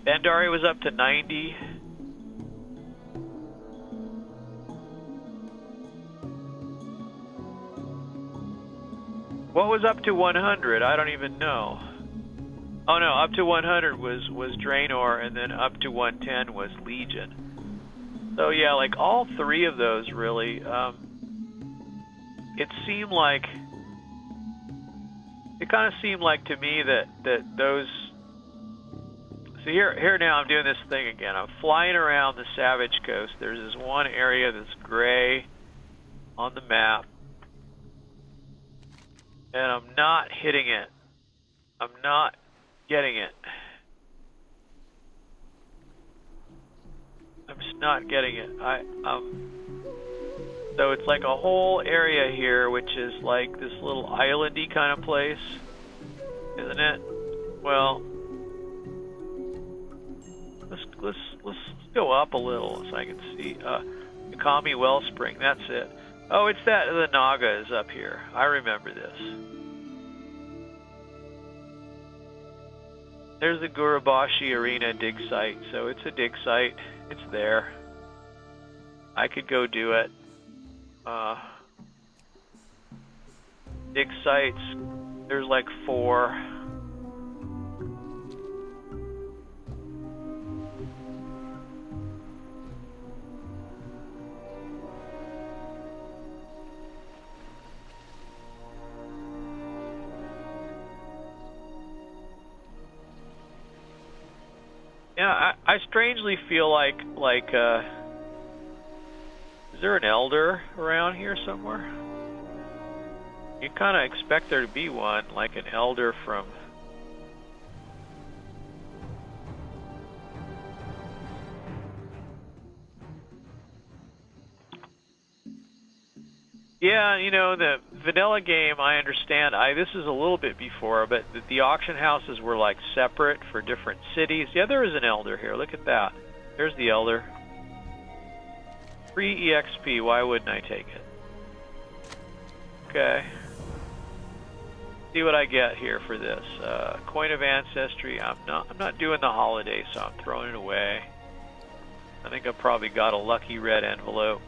Pandaria was up to 90. was up to 100? I don't even know. Oh no, up to 100 was Draenor, and then up to 110 was Legion. So yeah, like all three of those really, it seemed like, it kind of seemed like to me that those, so here now I'm doing this thing again. I'm flying around the Savage Coast. There's this one area that's gray on the map, and I'm not hitting it. I'm not getting it. I'm just not getting it. So it's like a whole area here, which is like this little islandy kind of place, isn't it? Well, let's go up a little so I can see. Kami Wellspring, that's it. Oh, it's that the Naga is up here. I remember this. There's the Gurubashi Arena dig site. So it's a dig site. It's there. I could go do it. Dig sites. There's like 4. Yeah, I strangely feel like is there an elder around here somewhere? You kind of expect there to be one, like an elder from... Yeah, you know, the vanilla game, I understand. This is a little bit before, but the auction houses were like separate for different cities. Yeah, there is an elder here. Look at that. There's the elder. Free EXP. Why wouldn't I take it? Okay. See what I get here for this. Coin of Ancestry. I'm not doing the holiday, so I'm throwing it away. I think I probably got a lucky red envelope.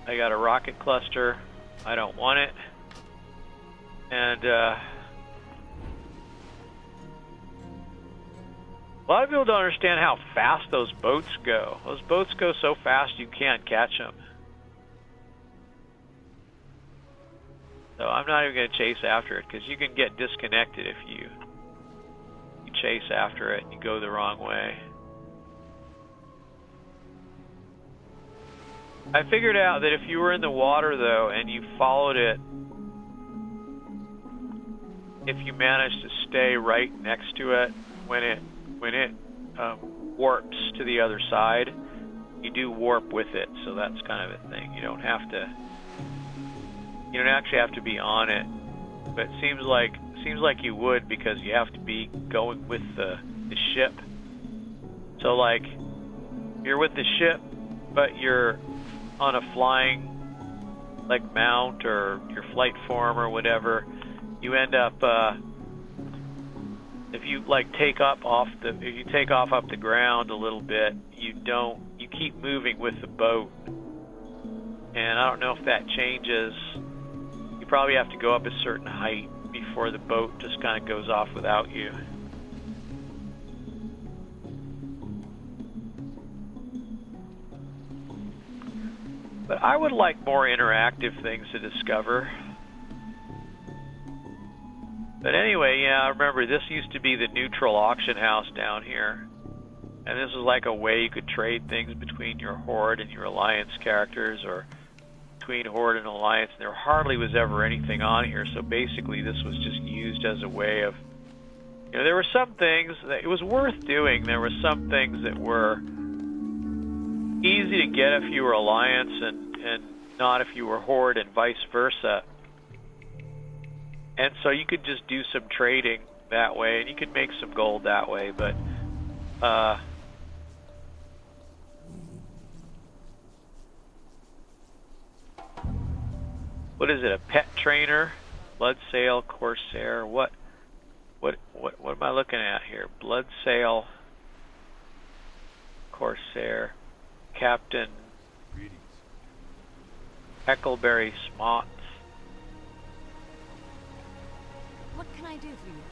I got a rocket cluster. I don't want it. And a lot of people don't understand how fast those boats go. Those boats go so fast you can't catch them. So I'm not even going to chase after it because you can get disconnected if you chase after it and you go the wrong way. I figured out that if you were in the water though and you followed it, if you managed to stay right next to it when it warps to the other side, you do warp with it. So that's kind of a thing. You don't actually have to be on it, but it seems like you would because you have to be going with the ship. So like you're with the ship, but you're on a flying like mount or your flight form or whatever, you end up if you like take off off the ground a little bit, you keep moving with the boat. And I don't know if that changes. You probably have to go up a certain height before the boat just kind of goes off without you. But I would like more interactive things to discover. But anyway, yeah, I remember this used to be the neutral auction house down here. And this was like a way you could trade things between your Horde and your Alliance characters, or between Horde and Alliance, and there hardly was ever anything on here. So basically this was just used as a way of, there were some things that it was worth doing. There were some things that were easy to get if you were Alliance and not if you were Horde, and vice versa. And so you could just do some trading that way, and you could make some gold that way. But what is it? A pet trainer, Bloodsail, Corsair. What am I looking at here? Bloodsail, Corsair, Captain Heckleberry Smots. What can I do for you?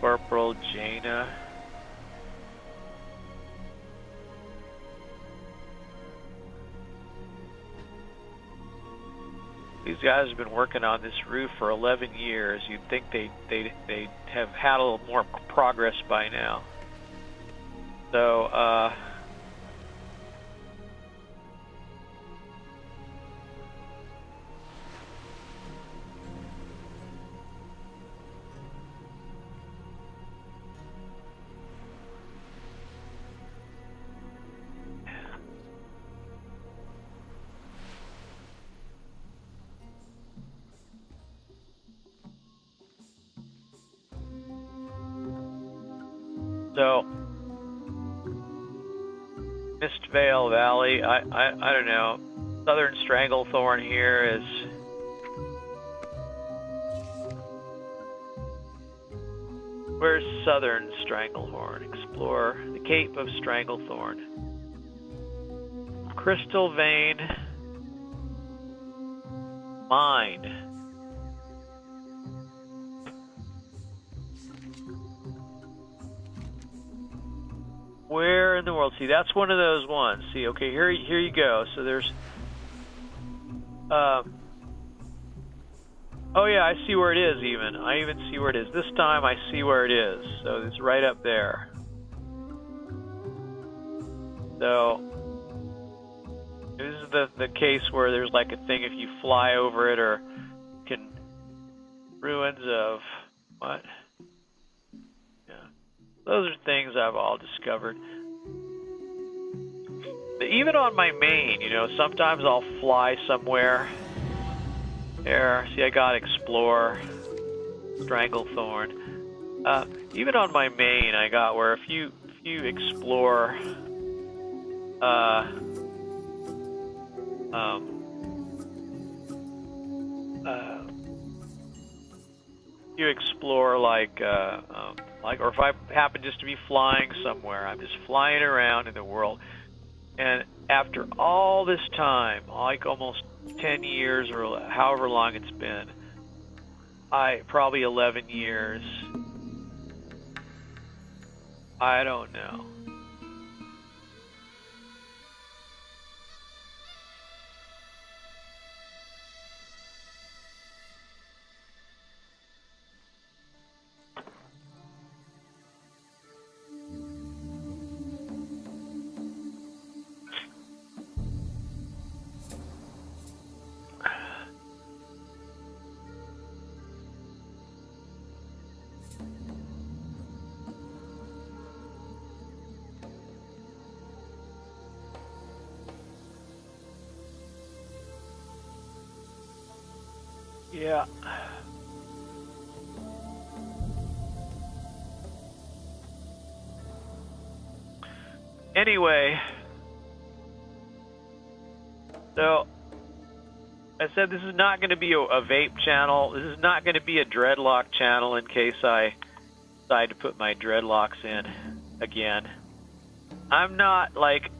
Corporal Jaina. These guys have been working on this roof for 11 years. You'd think they'd have had a little more progress by now. So, Mistvale Valley, I don't know. Southern Stranglethorn here is... Where's Southern Stranglethorn? Explore the Cape of Stranglethorn. Crystal Vein. Mine. Where in the world? See, that's one of those ones. See, okay, here you go. So there's... oh yeah, I see where it is even. I even see where it is. This time I see where it is. So it's right up there. So... this is the case where there's like a thing if you fly over it or can... Ruins of... what? Those are things I've all discovered. Even on my main, you know, sometimes I'll fly somewhere. There, see, I got Explore, Stranglethorn. Even on my main, I got where if you explore, you explore like, or if I happen just to be flying somewhere, I'm just flying around in the world, and after all this time, like almost 10 years or however long it's been, probably 11 years, I don't know. Yeah. Anyway, so I said this is not going to be a vape channel. This is not going to be a dreadlock channel in case I decide to put my dreadlocks in again. I'm not like...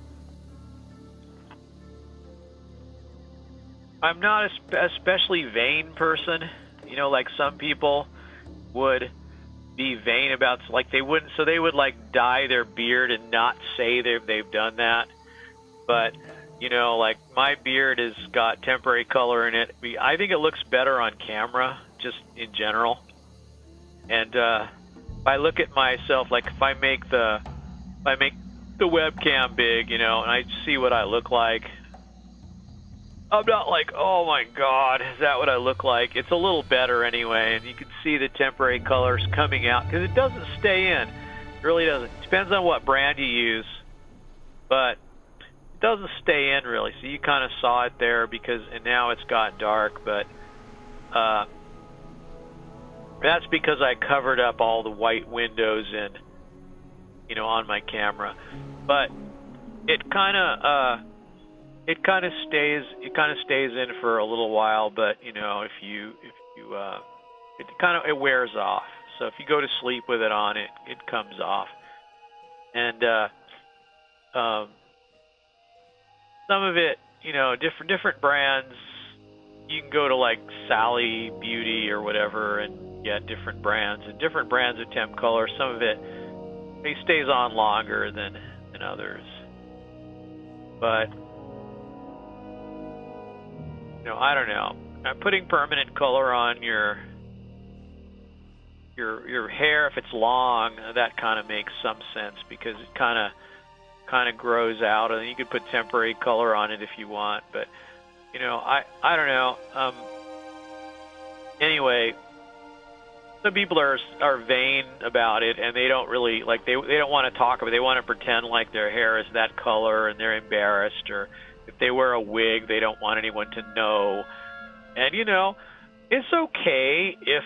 I'm not a especially vain person, you know, like some people would be vain about, like they wouldn't, so they would like dye their beard and not say they've done that. But, you know, like my beard has got temporary color in it. I think it looks better on camera, just in general. And if I look at myself, like if I make the webcam big, you know, and I see what I look like, I'm not like, oh my god, is that what I look like? It's a little better anyway, and you can see the temporary colors coming out, because it doesn't stay in. It really doesn't. It depends on what brand you use, but it doesn't stay in really. So you kind of saw it there, and now it's gotten dark, but that's because I covered up all the white windows and, you know, on my camera. But it kind of stays in for a little while, but you know, if you it wears off. So if you go to sleep with it on, it comes off. And some of it, you know, different brands, you can go to like Sally Beauty or whatever, and get different brands, and different brands of temp color. Some of it stays on longer than others. But I don't know. Putting permanent color on your hair, if it's long, that kind of makes some sense because it kind of grows out, and you could put temporary color on it if you want. But I don't know. Anyway, some people are vain about it, and they don't really they don't want to talk about it. They want to pretend like their hair is that color, and they're embarrassed. Or if they wear a wig, they don't want anyone to know. And it's okay if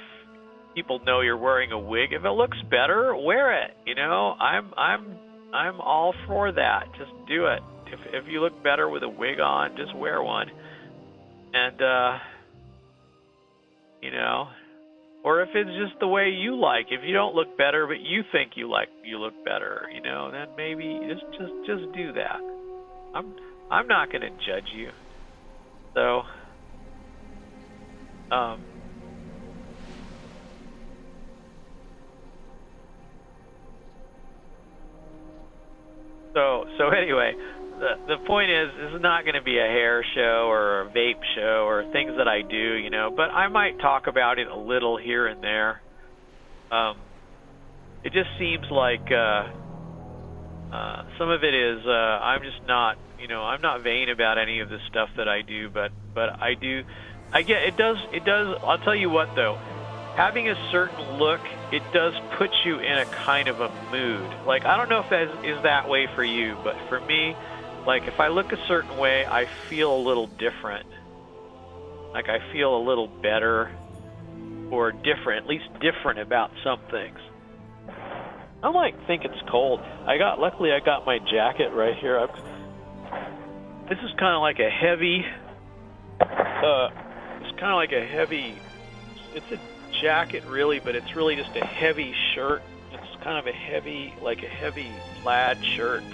people know you're wearing a wig. If it looks better, wear it. I'm all for that. Just do it. If you look better with a wig on, just wear one. And or if it's just the way you like. If you don't look better, but you think you look better, then maybe just do that. I'm not going to judge you. So So anyway, the point is, this is not going to be a hair show or a vape show or things that I do, but I might talk about it a little here and there. It just seems like some of it is I'm just not, I'm not vain about any of the stuff that I do, but I get it does. I'll tell you what though. Having a certain look, it does put you in a kind of a mood. Like, I don't know if that is that way for you, but for me, like, if I look a certain way, I feel a little different. Like, I feel a little better or different, at least different about some things. I think it's cold. Luckily I got my jacket right here. This is kind of like a heavy, it's a jacket really, but it's really just a heavy shirt. It's kind of a heavy plaid shirt.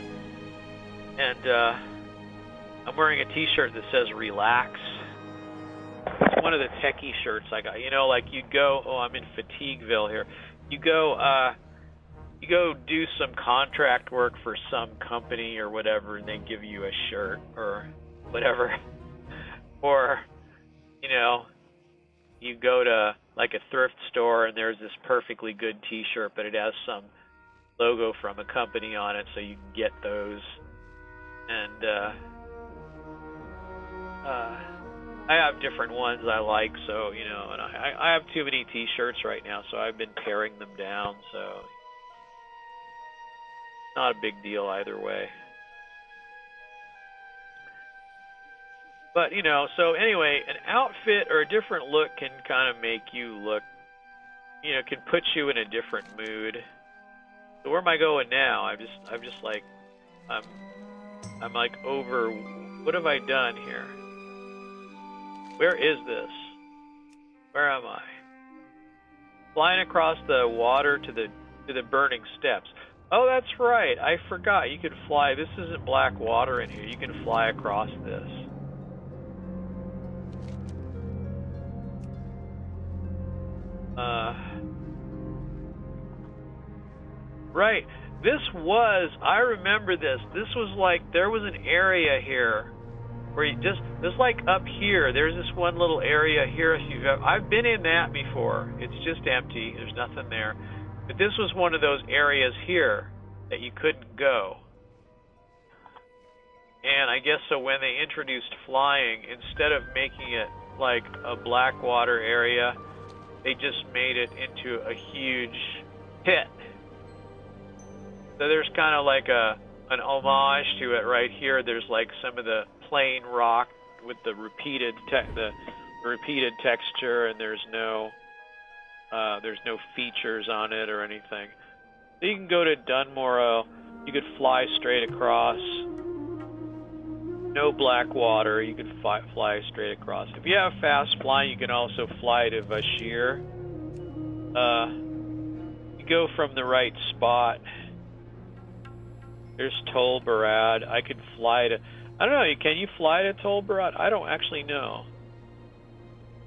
And I'm wearing a t-shirt that says relax. It's one of the techie shirts I got. Like you go, I'm in Fatigueville here. You go do some contract work for some company or whatever, and they give you a shirt or whatever. Or, you go to like a thrift store and there's this perfectly good t-shirt, but it has some logo from a company on it, so you can get those. And I have different ones I like, so, and I have too many t-shirts right now, so I've been paring them down, so not a big deal either way. But, so anyway, an outfit or a different look can kind of make you look, can put you in a different mood. So where am I going now? I'm like over, what have I done here? Where is this? Where am I? Flying across the water to the burning steps. Oh, that's right. I forgot. You can fly. This isn't black water in here. You can fly across this. Right. I remember this. This was like, there was an area here where just like up here, there's this one little area here. I've been in that before. It's just empty. There's nothing there. But this was one of those areas here that you couldn't go. And I guess so when they introduced flying, instead of making it like a black water area, they just made it into a huge pit. So there's kind of like an homage to it right here. There's like some of the plain rock with the repeated texture, and there's no features on it or anything. So you can go to Dunmorrow. You could fly straight across. No black water. You can fly straight across. If you have fast flying, you can also fly to Vashir. You go from the right spot. There's Tol Barad. I could fly to... I don't know, can you fly to Tol Barad? I don't actually know.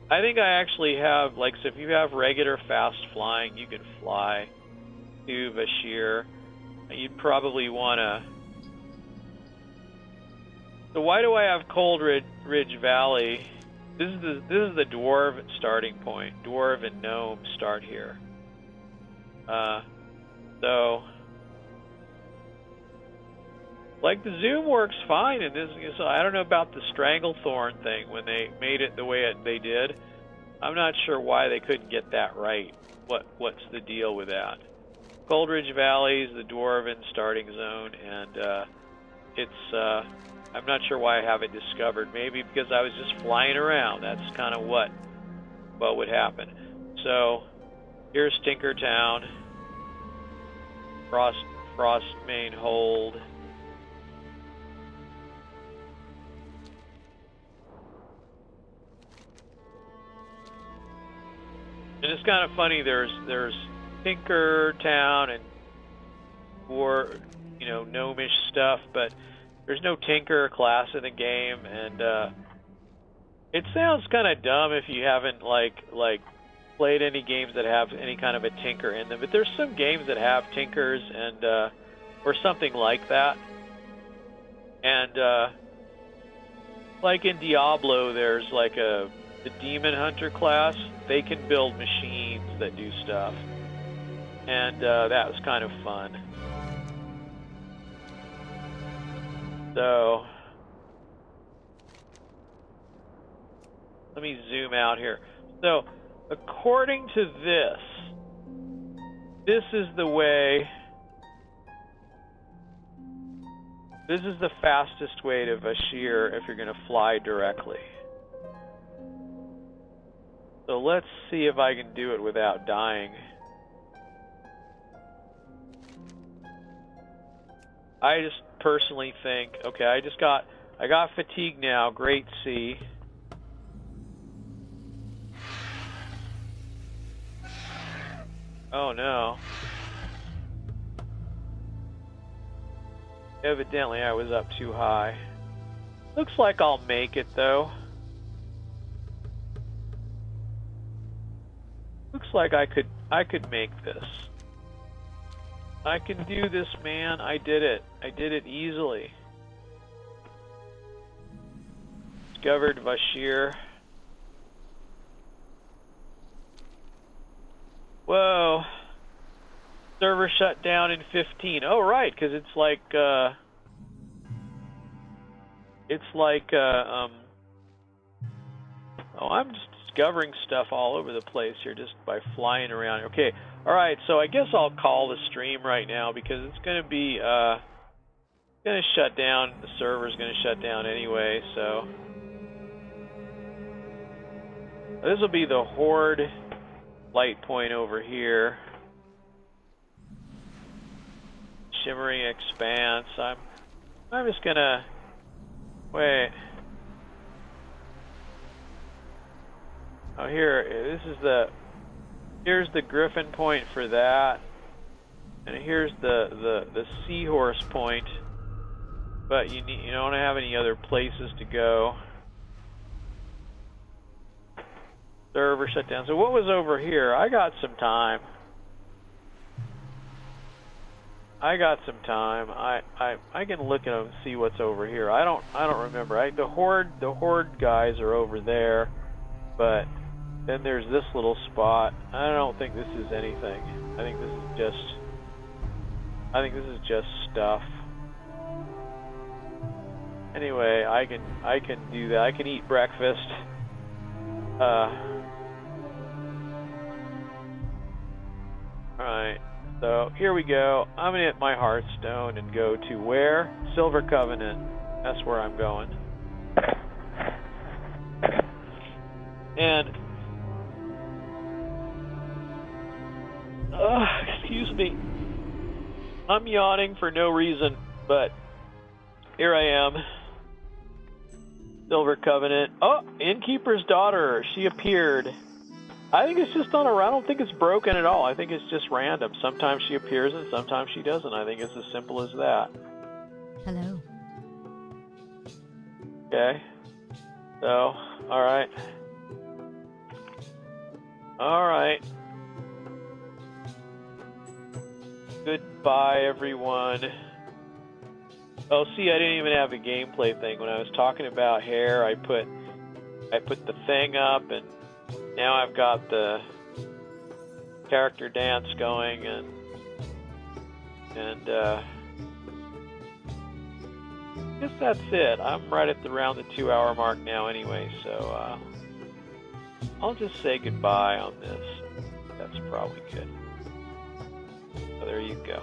I think I actually have, like, so if you have regular fast flying, you can fly to Vashir. You'd probably want to... So why do I have Cold Ridge Valley? This is the Dwarf starting point. Dwarf and Gnome start here. So... Like, the zoom works fine in this, so I don't know about the Stranglethorn thing when they made it the way they did. I'm not sure why they couldn't get that right. What's the deal with that? Cold Ridge Valley is the Dwarven starting zone, and it's, I'm not sure why I haven't discovered. Maybe because I was just flying around. That's kind of what would happen. So, here's Tinkertown. Frostmane Hold. And it's kind of funny. There's Tinkertown and gnomish stuff, but there's no Tinker class in the game, and it sounds kind of dumb if you haven't like played any games that have any kind of a Tinker in them. But there's some games that have Tinkers and or something like that, and like in Diablo, there's like the Demon Hunter class. They can build machines that do stuff, and that was kind of fun. So, let me zoom out here. So, according to this is the way, this is the fastest way to Vashir if you're going to fly directly. So let's see if I can do it without dying. I just personally think, okay, I got fatigue now, Great C. Oh no. Evidently I was up too high. Looks like I'll make it though. Looks like I could make this. I can do this, man. I did it. I did it easily. Discovered Vashir. Whoa. Server shut down in 15. Oh, right, because it's like, oh, I'm just discovering stuff all over the place here just by flying around. Okay, all right, so I guess I'll call the stream right now because it's going to be, going to shut down. The server's going to shut down anyway, so. This will be the Horde light point over here. Shimmering Expanse. I'm just going to, wait. Oh, here's the Griffin point for that, and here's the Seahorse point. But you don't have any other places to go. Server shut down. So what was over here? I got some time. I can look at them and see what's over here. I don't remember. The Horde guys are over there, but then there's this little spot. I don't think this is anything. I think this is just stuff. Anyway, I can do that. I can eat breakfast. Alright, so here we go. I'm gonna hit my Hearthstone and go to where? Silver Covenant. That's where I'm going. And excuse me. I'm yawning for no reason, but here I am. Silver Covenant. Oh, Innkeeper's Daughter. She appeared. I think it's just on a... I don't think it's broken at all. I think it's just random. Sometimes she appears and sometimes she doesn't. I think it's as simple as that. Hello. Okay. So, alright. Alright. Goodbye, everyone. Oh, see, I didn't even have a gameplay thing. When I was talking about hair, I put the thing up, and now I've got the character dance going, and I guess that's it. I'm right at around the 2-hour mark now anyway, so I'll just say goodbye on this. That's probably good. So there you go.